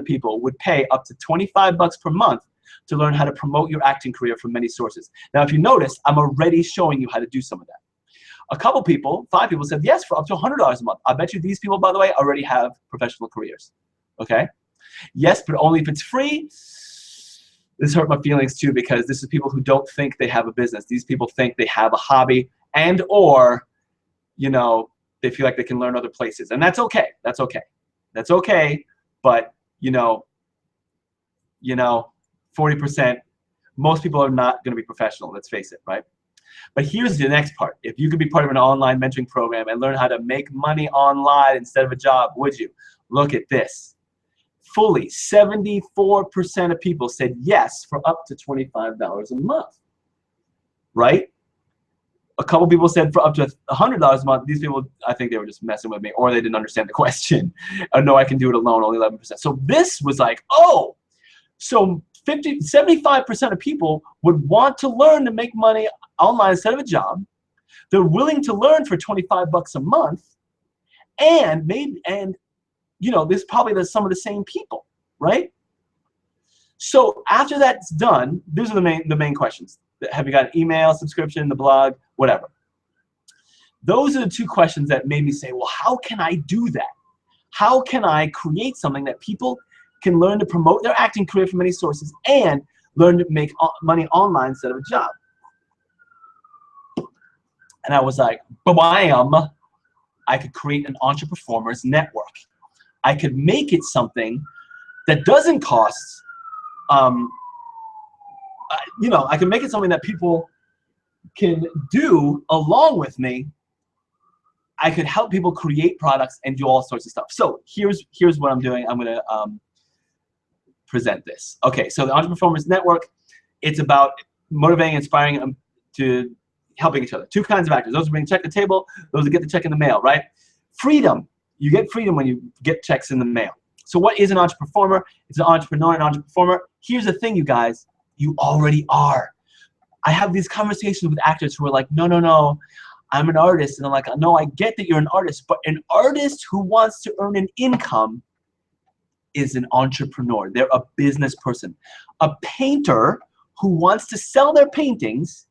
people would pay up to 25 bucks per month to learn how to promote your acting career from many sources. Now, if you notice, I'm already showing you how to do some of that. A couple people, 5 people said yes for up to $100 a month. I bet you these people, by the way, already have professional careers, okay? Yes, but only if it's free. This hurt my feelings too because this is people who don't think they have a business. These people think they have a hobby and or, you know, they feel like they can learn other places. And that's okay. That's okay. That's okay. But, you know, 40%, most people are not going to be professional, let's face it, right? But here's the next part. If you could be part of an online mentoring program and learn how to make money online instead of a job, would you? Look at this. Fully 74% of people said yes for up to $25 a month, right? A couple people said for up to $100 a month. These people, I think they were just messing with me or they didn't understand the question. Oh, no, I can do it alone, only 11%. So this was like, oh, so 75% of people would want to learn to make money online instead of a job. They're willing to learn for 25 bucks a month, and you know, there's some of the same people, right? So after that's done, these are the main questions. Have you got an email, subscription, the blog, whatever? Those are the two questions that made me say, well, how can I do that? How can I create something that people can learn to promote their acting career from many sources and learn to make money online instead of a job? And I was like, bam, I could create an entrepreneur's network. I could make it something that doesn't cost, you know, I can make it something that people can do along with me. I could help people create products and do all sorts of stuff. So here's what I'm doing. I'm gonna present this. Okay, so the Entrepreneur's Network, it's about motivating, inspiring them to helping each other. Two kinds of actors. Those who bring check to the table, those who get the check in the mail, right? Freedom. You get freedom when you get checks in the mail. So what is an entrepreneur? It's an entrepreneur, an entrepreneur. Here's the thing, you guys. You already are. I have these conversations with actors who are like, no, I'm an artist. And I'm like, no, I get that you're an artist, but an artist who wants to earn an income is an entrepreneur. They're a business person. A painter who wants to sell their paintings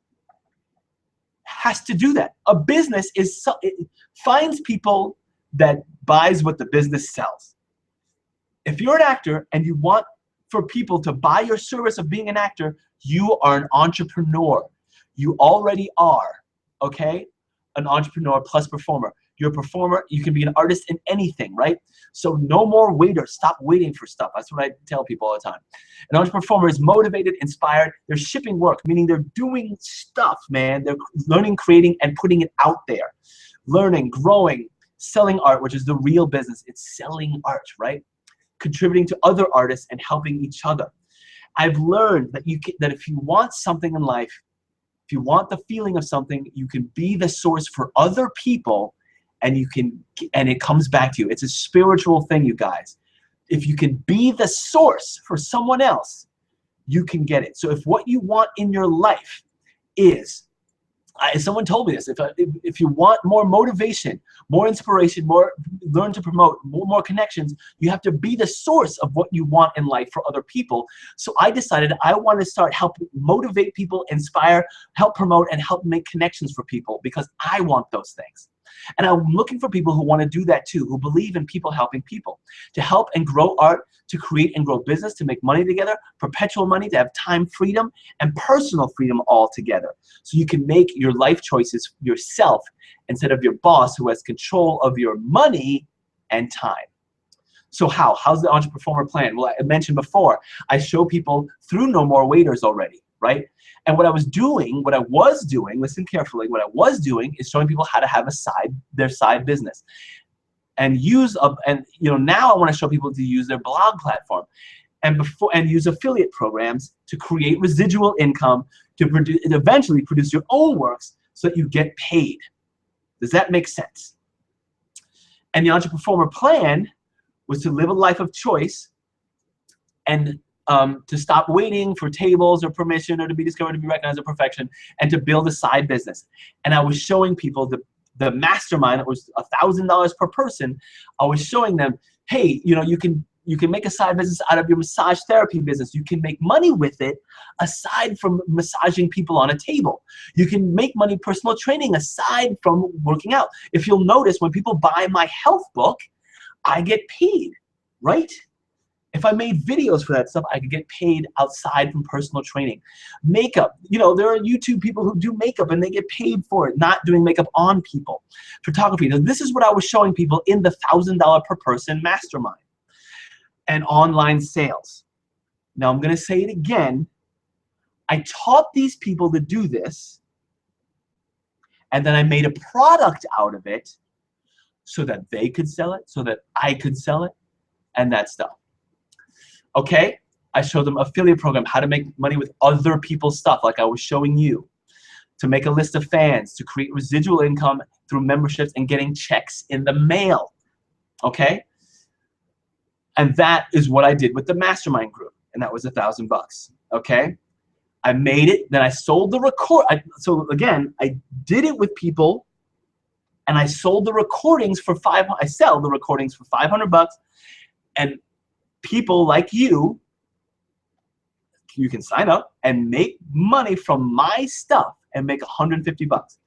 has to do that. A business it finds people that buys what the business sells. If you're an actor and you want for people to buy your service of being an actor, you are an entrepreneur. You already are, okay? An entrepreneur plus performer. You're a performer. You can be an artist in anything, right? So no more waiters. Stop waiting for stuff. That's what I tell people all the time. An entrepreneur is motivated, inspired. They're shipping work, meaning they're doing stuff, man. They're learning, creating, and putting it out there. Learning, growing, selling art, which is the real business. It's selling art, right? Contributing to other artists and helping each other. I've learned that that if you want something in life, if you want the feeling of something, you can be the source for other people, and it comes back to you. It's a spiritual thing, you guys. If you can be the source for someone else, you can get it. So if what you want in your life is, someone told me this, if you want more motivation, more inspiration, learn to promote, more connections, you have to be the source of what you want in life for other people. So I decided I want to start helping motivate people, inspire, help promote, and help make connections for people because I want those things. And I'm looking for people who want to do that too, who believe in people helping people, to help and grow art, to create and grow business, to make money together, perpetual money, to have time freedom and personal freedom all together. So you can make your life choices yourself instead of your boss who has control of your money and time. So how's the entrepreneur plan? Well, I mentioned before, I show people through No More Waiters already, right? And what I was doing, listen carefully, what I was doing is showing people how to have their side business. And now I want to show people to use their blog platform and use affiliate programs to create residual income to eventually produce your own works so that you get paid. Does that make sense? And the entrepreneur plan was to live a life of choice and to stop waiting for tables or permission or to be discovered, to be recognized, or perfection, and to build a side business. And I was showing people the mastermind that was $1,000 per person. I was showing them, hey, you can make a side business out of your massage therapy business. You can make money with it aside from massaging people on a table. You can make money personal training aside from working out. If you'll notice, when people buy my health book, I get paid, right? If I made videos for that stuff, I could get paid outside from personal training. Makeup, there are YouTube people who do makeup and they get paid for it, not doing makeup on people. Photography, now this is what I was showing people in the $1,000 per person mastermind. And online sales. Now I'm gonna say it again. I taught these people to do this, and then I made a product out of it so that they could sell it, so that I could sell it, and that stuff. Okay, I showed them affiliate program, how to make money with other people's stuff, like I was showing you, to make a list of fans, to create residual income through memberships and getting checks in the mail, okay? And that is what I did with the mastermind group, and that was $1,000, okay? I made it, then I sold the record. So again, I did it with people and I sold the recordings for I sell the recordings for $500, and people like you can sign up and make money from my stuff and make $150.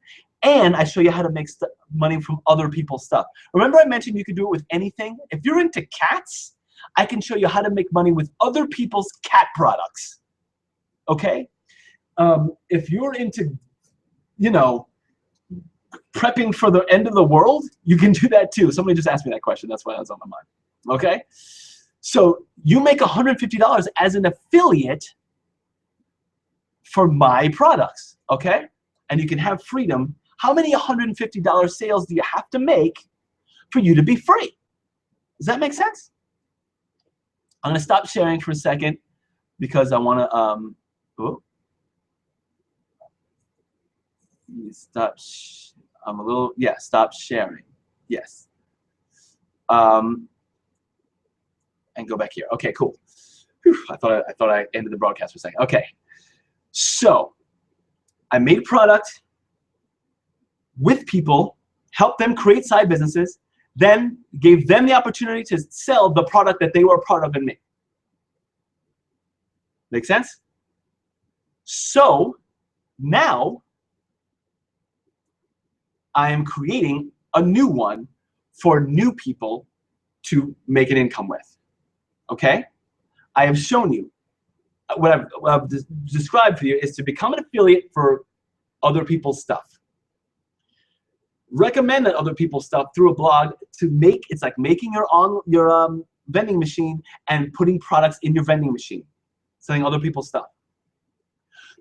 And I show you how to make money from other people's stuff. Remember I mentioned you could do it with anything? If you're into cats, I can show you how to make money with other people's cat products. Okay? If you're into, you know, prepping for the end of the world, you can do that too. Somebody just asked me that question. That's why that's on my mind. Okay? So you make $150 as an affiliate for my products. Okay? And you can have freedom. How many $150 sales do you have to make for you to be free? Does that make sense? I'm going to stop sharing for a second because I want to stop. I'm a little, yeah, stop sharing. Yes. And go back here. Okay, cool. Whew, I thought I ended the broadcast for a second. Okay. So I made product with people, helped them create side businesses, then gave them the opportunity to sell the product that they were a part of in me. Make sense? So now I am creating a new one for new people to make an income with. Okay? I have shown you. What I've described for you is to become an affiliate for other people's stuff. Recommend that other people's stuff through a blog to make, it's like making your vending machine and putting products in your vending machine, selling other people's stuff.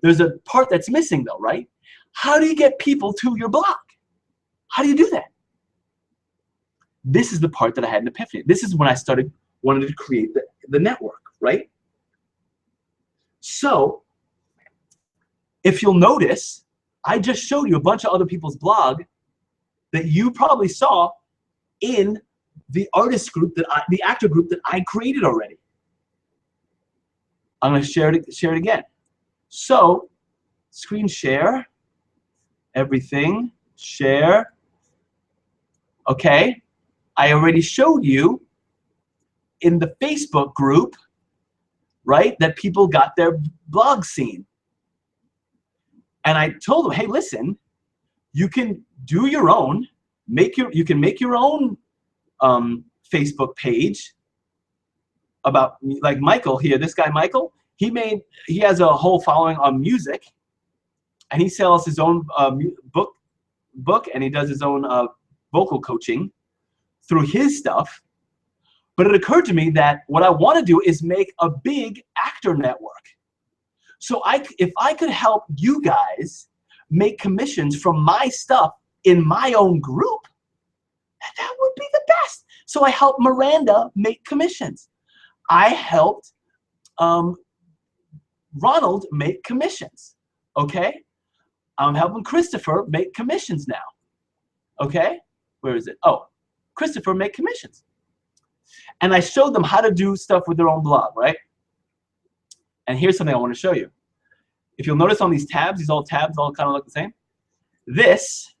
There's a part that's missing though, right? How do you get people to your blog? How do you do that? This is the part that I had an epiphany. This is when I wanted to create the network, right? So if you'll notice, I just showed you a bunch of other people's blog that you probably saw in the artist group the actor group that I created already. I'm going to share it again. So, screen share, everything, share. Okay, I already showed you in the Facebook group, right, that people got their blog seen. And I told them, hey, listen, you can do your own, you can make your own Facebook page about, like Michael here, this guy Michael, he has a whole following on music, and he sells his own book, and he does his own vocal coaching through his stuff. But it occurred to me that what I want to do is make a big actor network. So if I could help you guys make commissions from my stuff in my own group, that would be the best. So I helped Miranda make commissions. I helped Ronald make commissions. Okay? I'm helping Christopher make commissions now. Okay? Where is it? Oh, Christopher make commissions. And I showed them how to do stuff with their own blog, right? And here's something I want to show you. If you'll notice on these tabs, these all tabs all kind of look the same. This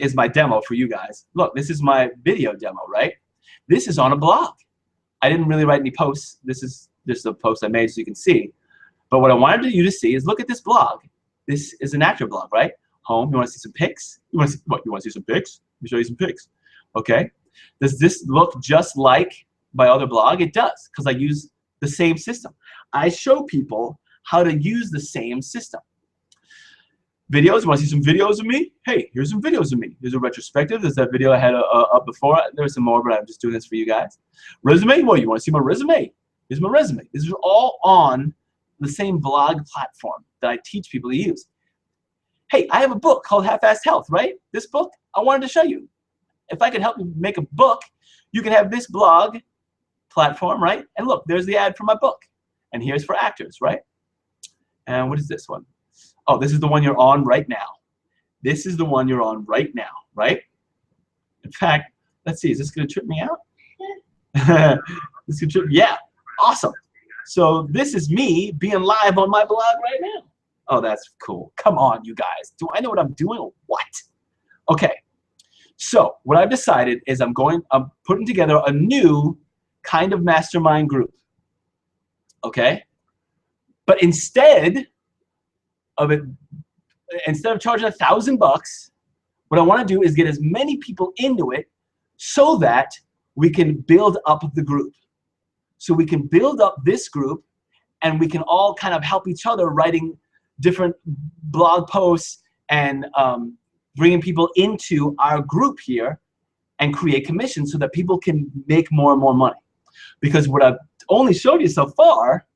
is my demo for you guys. Look, this is my video demo, right? This is on a blog. I didn't really write any posts. This is just a post I made so you can see. But what I wanted you to see is look at this blog. This is an actor blog, right? Home, you want to see some pics? You want to see what? You want to see some pics? Let me show you some pics. Okay. Does this look just like my other blog? It does, because I use the same system. I show people how to use the same system. Videos, you want to see some videos of me? Hey, here's some videos of me. Here's a retrospective. There's that video I had up before. There's some more, but I'm just doing this for you guys. Resume, well, you want to see my resume? Here's my resume. This is all on the same blog platform that I teach people to use. Hey, I have a book called Half-Assed Health, right? This book, I wanted to show you. If I could help you make a book, you can have this blog platform, right? And look, there's the ad for my book. And here's for actors, right? And what is this one? Oh, this is the one you're on right now. This is the one you're on right now, right? In fact, let's see, is this going to trip me out? This could trip, yeah, awesome. So this is me being live on my blog right now. Oh, that's cool. Come on, you guys. Do I know what I'm doing or what? Okay, so what I've decided is I'm putting together a new kind of mastermind group. Okay, but instead of charging $1,000, what I want to do is get as many people into it so that we can build up the group. So we can build up this group and we can all kind of help each other writing different blog posts and bringing people into our group here and create commissions so that people can make more and more money. Because what I've only showed you so far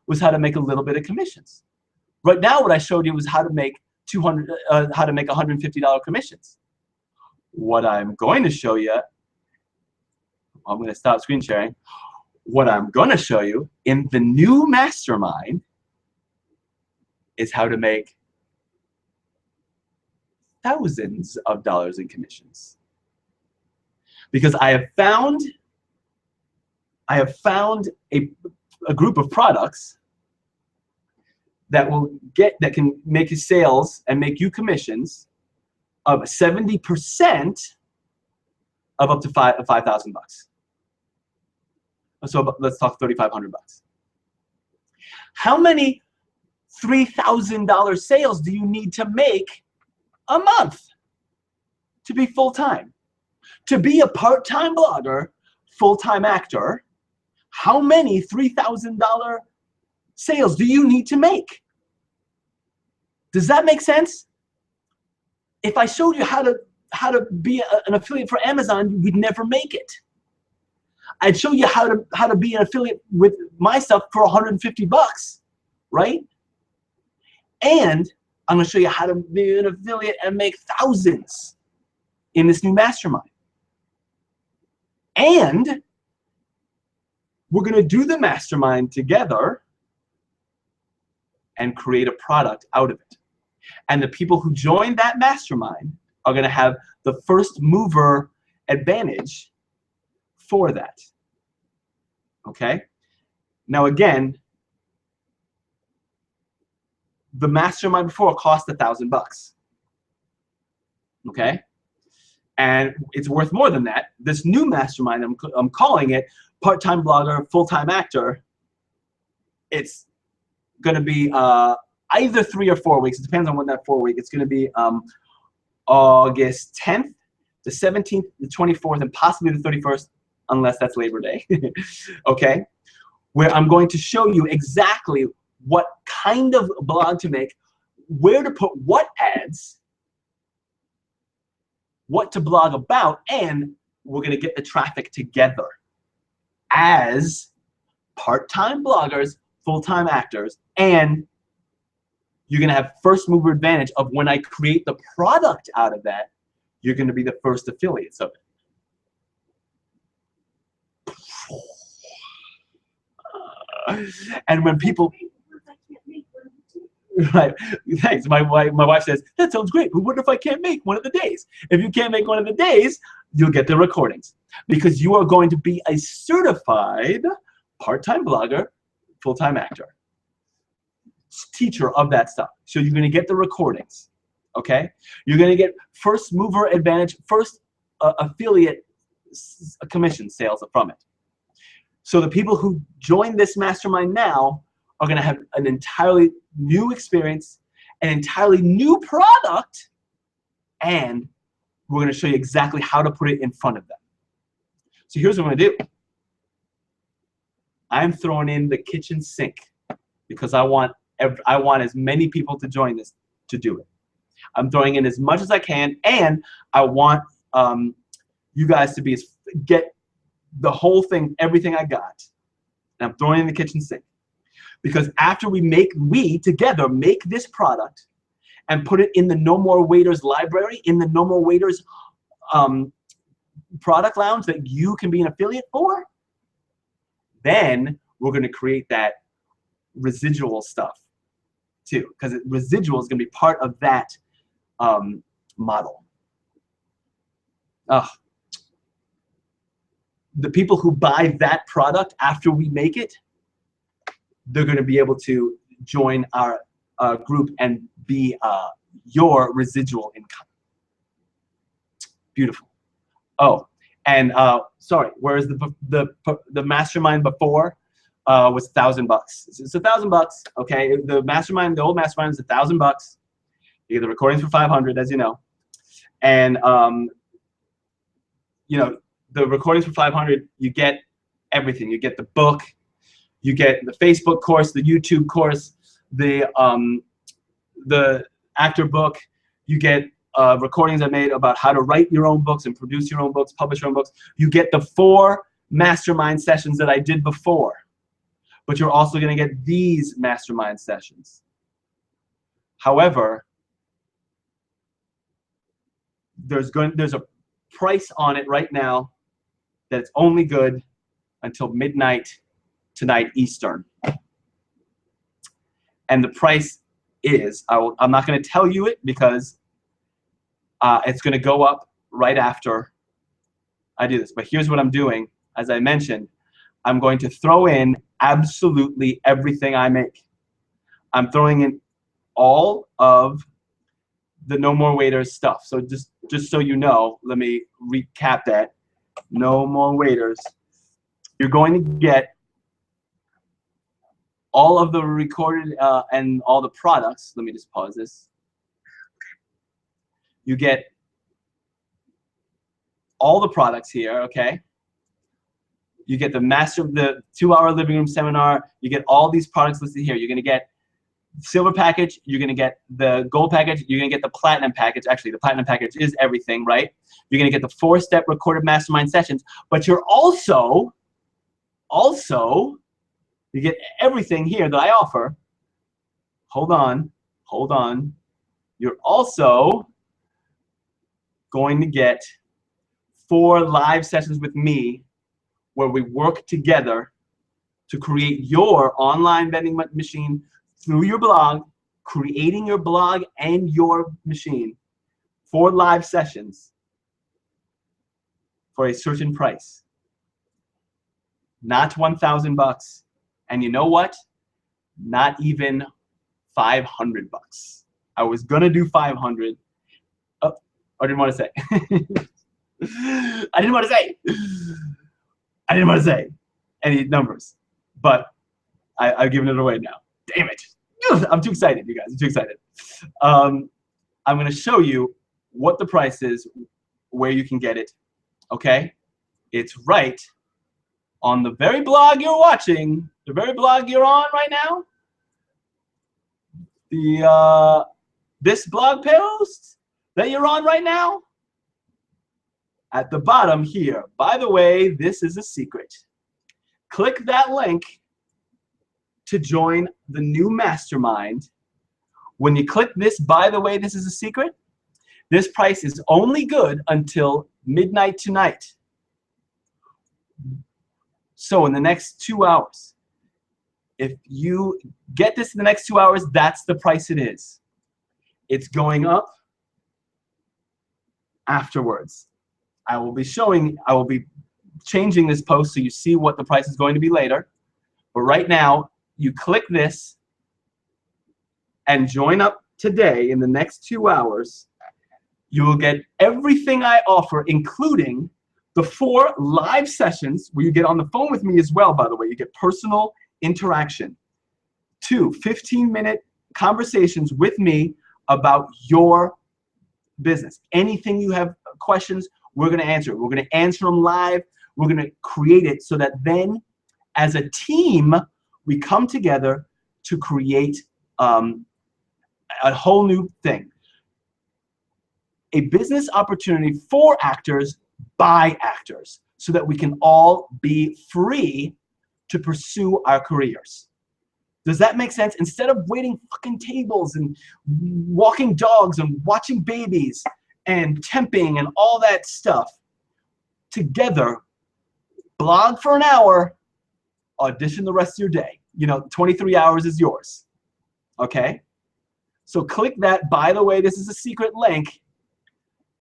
was how to make a little bit of commissions. Right now, what I showed you was how to make $150 commissions. What I'm going to show you, I'm going to stop screen sharing. What I'm going to show you in the new mastermind is how to make thousands of dollars in commissions. Because I have found a group of products that can make you sales and make you commissions of 70% of up to $5,000. So let's talk $3,500. How many $3,000 sales do you need to make a month to be full-time? To be a part-time blogger, full-time actor, how many $3,000 sales do you need to make? Does that make sense? If I showed you how to be an affiliate for Amazon, we'd never make it. I'd show you how to be an affiliate with my stuff for $150, right? And I'm going to show you how to be an affiliate and make thousands in this new mastermind. And we're going to do the mastermind together and create a product out of it. And the people who join that mastermind are going to have the first mover advantage for that. Okay? Now again, the mastermind before cost $1,000. Okay? And it's worth more than that. This new mastermind, I'm calling it part-time blogger, full-time actor. It's going to be either 3 or 4 weeks. It depends on when that 4 week. It's going to be August 10th, the 17th, the 24th, and possibly the 31st, unless that's Labor Day. Okay? Where I'm going to show you exactly what kind of blog to make, where to put what ads, what to blog about, and we're going to get the traffic together as part-time bloggers, full-time actors, and you're going to have first mover advantage of when I create the product out of that, you're going to be the first affiliates of it. And when people, right, thanks. My wife says, that sounds great, but what if I can't make one of the days? If you can't make one of the days, you'll get the recordings because you are going to be a certified part-time blogger, full-time actor, teacher of that stuff. So you're going to get the recordings, okay? You're going to get first mover advantage, first affiliate commission sales from it. So the people who join this mastermind now are going to have an entirely new experience, an entirely new product, and we're going to show you exactly how to put it in front of them. So here's what I'm going to do. I'm throwing in the kitchen sink because I want as many people to join this to do it. I'm throwing in as much as I can, and I want you guys to get the whole thing, everything I got, and I'm throwing in the kitchen sink. Because after we together make this product and put it in the No More Waiters library, in the No More Waiters product lounge that you can be an affiliate for, then we're going to create that residual stuff too, because residual is going to be part of that model. The people who buy that product after we make it, they're going to be able to join our group and be your residual income. Beautiful. Oh, and sorry, whereas the mastermind before was $1,000. It's $1,000. Okay, the old mastermind was $1,000. You get the recordings for 500, as you know, and you know, the recordings for 500, you get everything. You get the book, you get the Facebook course, the YouTube course, the actor book. You get recordings I made about how to write your own books and produce your own books, publish your own books. You get the 4 mastermind sessions that I did before, but you're also going to get these mastermind sessions. However, there's a price on it right now that's only good until midnight tonight Eastern. And the price is, I'm not going to tell you it because it's going to go up right after I do this. But here's what I'm doing. As I mentioned, I'm going to throw in absolutely everything I make. I'm throwing in all of the No More Waiters stuff. So just so you know, let me recap that. No More Waiters. You're going to get all of the recorded and all the products. Let me just pause this. You get all the products here, okay? You get the 2-hour living room seminar. You get all these products listed here. You're going to get silver package. You're going to get the gold package. You're going to get the platinum package. Actually, the platinum package is everything, right? You're going to get the 4-step recorded mastermind sessions. But you're also, you get everything here that I offer. Hold on. You're also going to get 4 live sessions with me where we work together to create your online vending machine through your blog, creating your blog and your machine. 4 live sessions for a certain price. Not $1,000. And you know what? Not even $500. I was gonna do 500. Oh, I didn't want to say. I didn't want to say any numbers, but I've given it away now. Damn it! I'm too excited, you guys. I'm too excited. I'm gonna show you what the price is, where you can get it. Okay? It's right on the very blog you're watching, the very blog you're on right now. This blog post that you're on right now, at the bottom here. By the way, this is a secret. Click that link to join the new mastermind. When you click this, by the way, this is a secret, this price is only good until midnight tonight. So in the next 2 hours, if you get this in the next 2 hours, that's the price it is. It's going up afterwards. I will be changing this post so you see what the price is going to be later. But right now, you click this and join up today in the next 2 hours. You will get everything I offer, including the 4 live sessions where you get on the phone with me as well, by the way. You get personal interaction. 2 15-minute conversations with me about your business. Anything you have questions, we're going to answer it. We're going to answer them live. We're going to create it so that then, as a team, we come together to create a whole new thing. A business opportunity for actors by actors so that we can all be free to pursue our careers. Does that make sense? Instead of waiting fucking tables and walking dogs and watching babies and temping and all that stuff, together, blog for an hour, audition the rest of your day. 23 hours is yours. Okay? So click that. By the way, this is a secret link,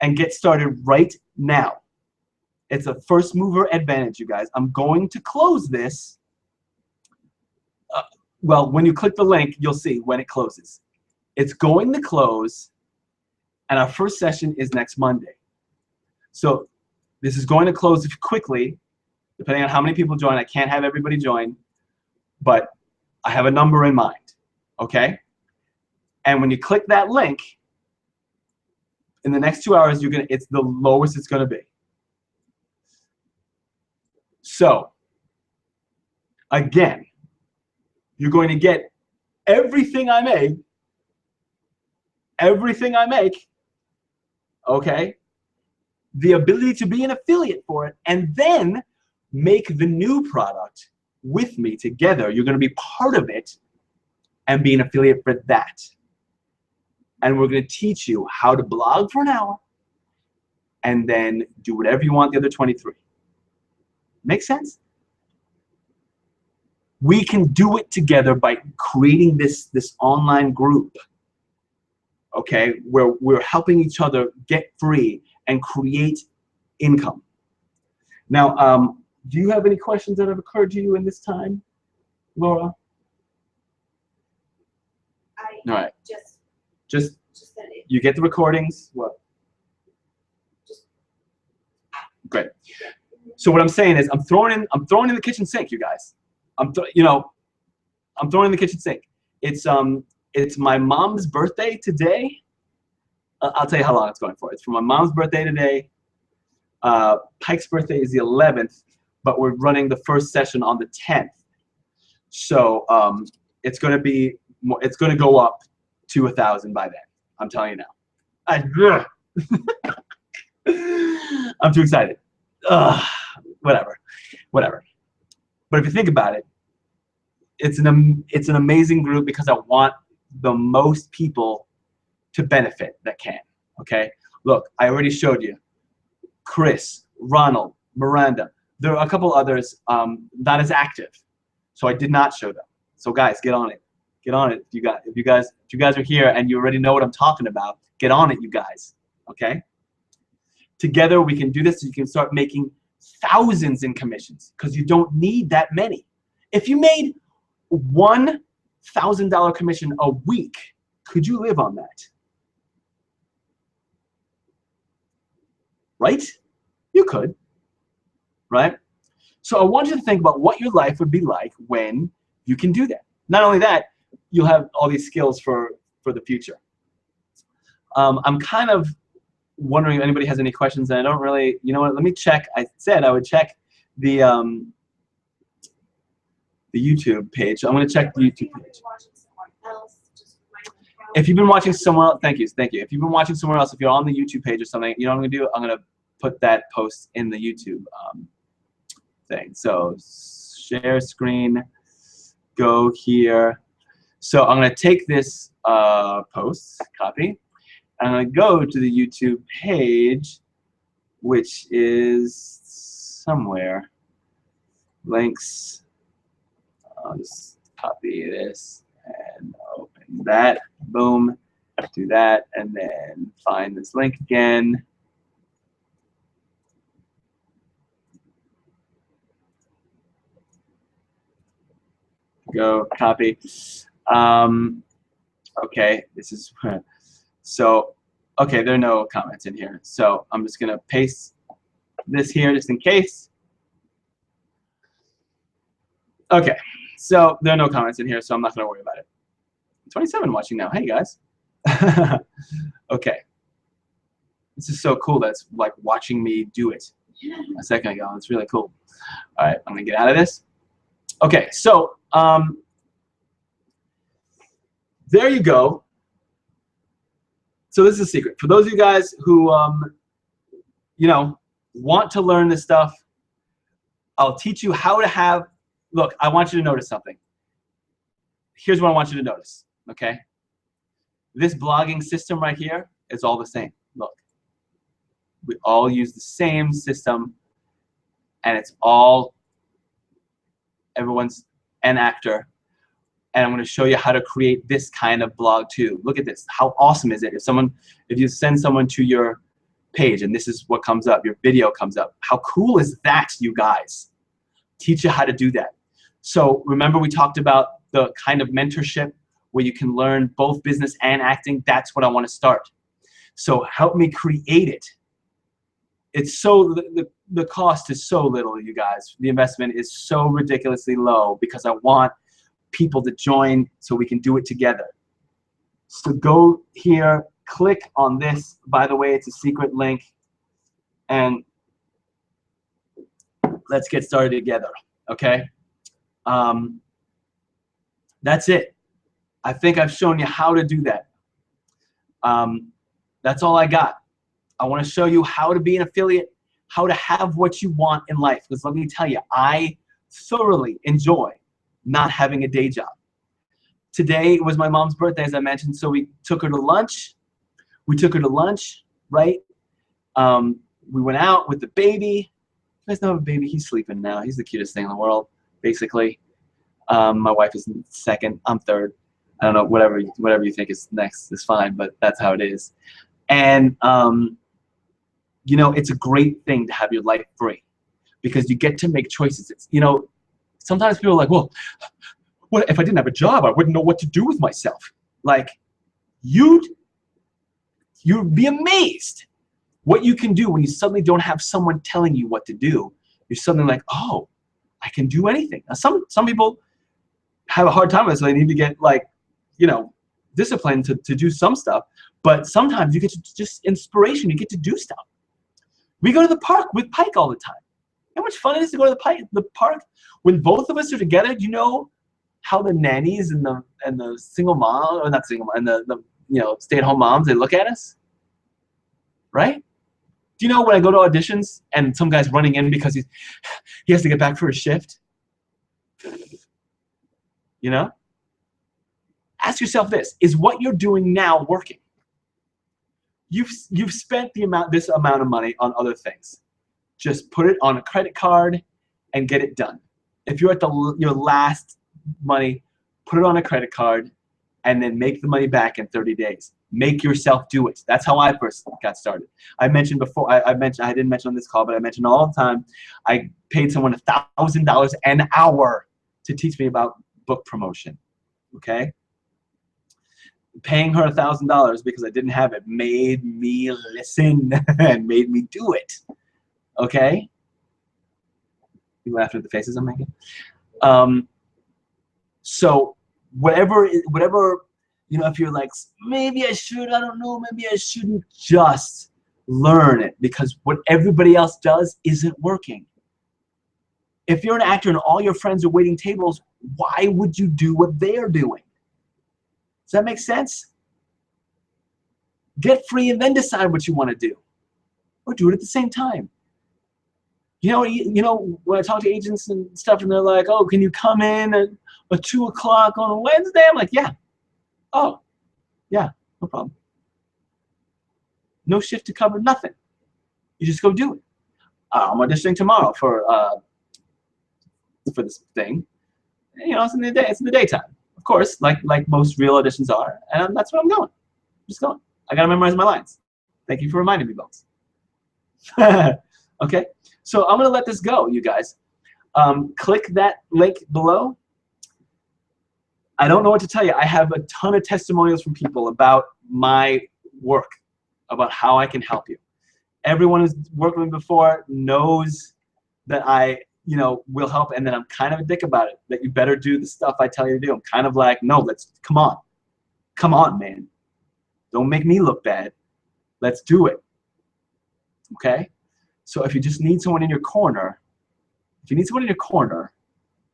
and get started right now. It's a first mover advantage, you guys. I'm going to close this. Well, when you click the link, you'll see when it closes. It's going to close, and our first session is next Monday. So this is going to close quickly, depending on how many people join. I can't have everybody join, but I have a number in mind, okay? And when you click that link, in the next 2 hours, it's the lowest it's gonna be. So, again, you're going to get everything I make, okay? The ability to be an affiliate for it, and then make the new product with me together. You're gonna be part of it and be an affiliate for that. And we're gonna teach you how to blog for an hour and then do whatever you want the other 23. Make sense? We can do it together by creating this online group, okay, where we're helping each other get free and create income. Now, do you have any questions that have occurred to you in this time, Laura? All right. Just you get the recordings. What? Great. So what I'm saying is, I'm throwing in the kitchen sink, you guys. I'm throwing in the kitchen sink. It's my mom's birthday today. I'll tell you how long it's going for. It's for my mom's birthday today. Pike's birthday is the 11th, but we're running the first session on the 10th. So it's going to go up to 1,000 by then. I'm telling you now. I'm too excited. Whatever. But if you think about it, it's an amazing group because I want the most people to benefit that can. Okay. Look, I already showed you. Chris, Ronald, Miranda. There are a couple others not as active, so I did not show them. So guys, get on it. Get on it. If you guys are here and you already know what I'm talking about, get on it, you guys. Okay. Together we can do this. So you can start making thousands in commissions because you don't need that many. If you made $1,000 commission a week, could you live on that? Right? You could, right? So I want you to think about what your life would be like when you can do that. Not only that, you'll have all these skills for the future. I'm kind of wondering if anybody has any questions, and I don't really, you know what, let me check. I said I would check the YouTube page. I'm going to check the YouTube page. If you've been watching somewhere else, thank you. If you've been watching somewhere else, if you're on the YouTube page or something, you know what I'm going to do? I'm going to put that post in the YouTube thing. So share screen, go here. So I'm going to take this post, copy. I'm going to go to the YouTube page, which is somewhere. Links. I'll just copy this and open that. Boom. Do that, and then find this link again. Go copy. Okay, this is so. Okay, there are no comments in here, so I'm just gonna paste this here just in case. Okay, so there are no comments in here, so I'm not gonna worry about it. 27 watching now. Hey guys. Okay. This is so cool. That's like watching me do it a second ago. It's really cool. All right, I'm gonna get out of this. Okay, so there you go. So this is a secret for those of you guys who you know, want to learn this stuff. I'll teach you how to have. Look, I want you to notice something. Here's what I want you to notice. Okay, this blogging system right here is all the same. Look, we all use the same system, and it's all everyone's an actor. And I'm going to show you how to create this kind of blog too. Look at this. How awesome is it? If you send someone to your page and this is what comes up, your video comes up. How cool is that, you guys? Teach you how to do that. So remember we talked about the kind of mentorship where you can learn both business and acting. That's what I want to start. So help me create it. it's so the cost is so little, you guys. The investment is so ridiculously low because I want people to join so we can do it together. So go here, click on this. By the way, it's a secret link, and let's get started together. Okay. That's it. I think I've shown you how to do that. That's all I got. I want to show you how to be an affiliate, how to have what you want in life. Because let me tell you, I thoroughly enjoy not having a day job. Today was my mom's birthday, as I mentioned, so we took her to lunch. Right? We went out with the baby. You guys know a baby? He's sleeping now. He's the cutest thing in the world, basically. My wife is second. I'm third. I don't know. Whatever you think is next is fine, but that's how it is. And you know, it's a great thing to have your life free because you get to make choices. It's, you know, sometimes people are like, well, what if I didn't have a job? I wouldn't know what to do with myself. Like, you'd be amazed what you can do when you suddenly don't have someone telling you what to do. You're suddenly like, oh, I can do anything. Now, some people have a hard time with it, so they need to get, like, you know, disciplined to do some stuff. But sometimes you get to just inspiration. You get to do stuff. We go to the park with Pike all the time. How much fun it is to go to the park when both of us are together. Do you know how the nannies and the single mom, or not single mom, and the you know, stay-at-home moms, they look at us, right? Do you know when I go to auditions and some guy's running in because he has to get back for his shift? You know? Ask yourself this: is what you're doing now working? You've spent this amount of money on other things. Just put it on a credit card and get it done. If you're at your last money, put it on a credit card and then make the money back in 30 days. Make yourself do it. That's how I first got started. I mentioned before, I didn't mention on this call, but I mentioned all the time, I paid someone $1,000 an hour to teach me about book promotion, okay? Paying her $1,000 because I didn't have it made me listen and made me do it. Okay? You laughing at the faces I'm making? So whatever, you know, if you're like, maybe I should, I don't know, maybe I shouldn't, just learn it, because what everybody else does isn't working. If you're an actor and all your friends are waiting tables, why would you do what they're doing? Does that make sense? Get free and then decide what you want to do, or do it at the same time. You know, when I talk to agents and stuff, and they're like, "Oh, can you come in at 2 o'clock on a Wednesday?" I'm like, "Yeah." Oh, yeah, no problem. No shift to cover, nothing. You just go do it. I'm auditioning tomorrow for this thing. You know, it's in the day. It's in the daytime, of course, like most real auditions are, and that's what I'm going. I'm just going. I gotta memorize my lines. Thank you for reminding me, Bones. Okay, so I'm gonna let this go, you guys. Click that link below. I don't know what to tell you. I have a ton of testimonials from people about my work, about how I can help you. Everyone who's worked with me before knows that I, you know, will help, and that I'm kind of a dick about it, that you better do the stuff I tell you to do. I'm kind of like, no, come on, man. Don't make me look bad. Let's do it. Okay? So if you just need someone in your corner,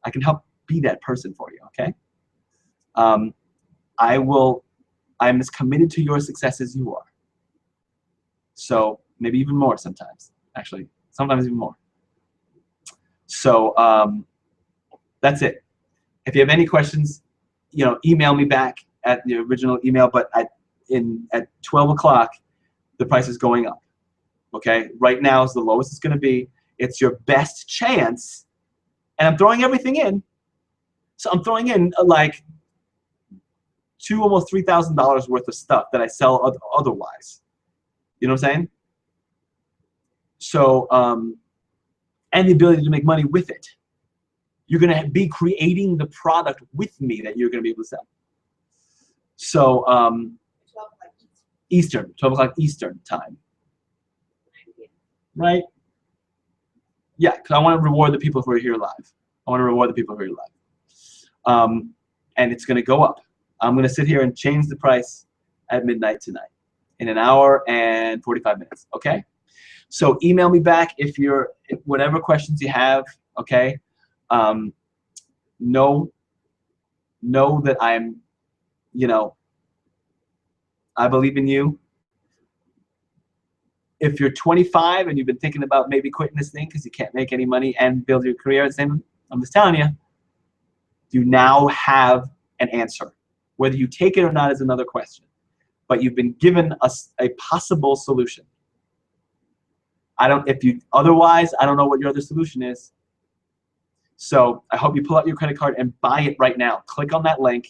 I can help be that person for you, okay? I'm as committed to your success as you are. So maybe even more sometimes, actually, sometimes even more. So that's it. If you have any questions, you know, email me back at the original email, but at 12 o'clock, the price is going up. Okay, right now is the lowest it's going to be. It's your best chance, and I'm throwing everything in. So I'm throwing in like almost $3,000 worth of stuff that I sell otherwise. You know what I'm saying? So, and the ability to make money with it. You're going to be creating the product with me that you're going to be able to sell. So, 12 o'clock Eastern, 12 o'clock Eastern time. right? Yeah, because I want to reward the people who are here live. I want to reward the people who are here live. And it's going to go up. I'm going to sit here and change the price at midnight tonight in an hour and 45 minutes, okay? So email me back if whatever questions you have, okay? Know that I'm, I believe in you. If you're 25 and you've been thinking about maybe quitting this thing because you can't make any money and build your career, I'm just telling you, you now have an answer. Whether you take it or not is another question. But you've been given a possible solution. Otherwise, I don't know what your other solution is. So I hope you pull out your credit card and buy it right now. Click on that link.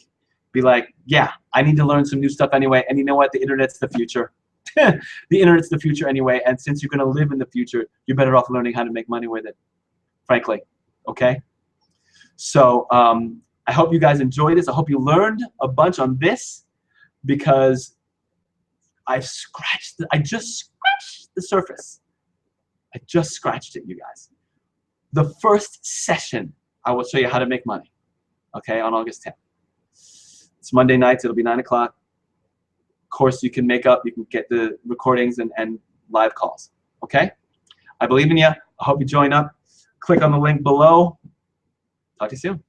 Be like, yeah, I need to learn some new stuff anyway. And you know what? The internet's the future. The internet's the future anyway. And since you're going to live in the future, you're better off learning how to make money with it, frankly. Okay? So I hope you guys enjoyed this. I hope you learned a bunch on this because I just scratched the surface. I just scratched it, you guys. The first session, I will show you how to make money, okay, on August 10th. It's Monday nights. It'll be 9 o'clock. Of course, you can make up. You can get the recordings and live calls, okay? I believe in you. I hope you join up. Click on the link below. Talk to you soon.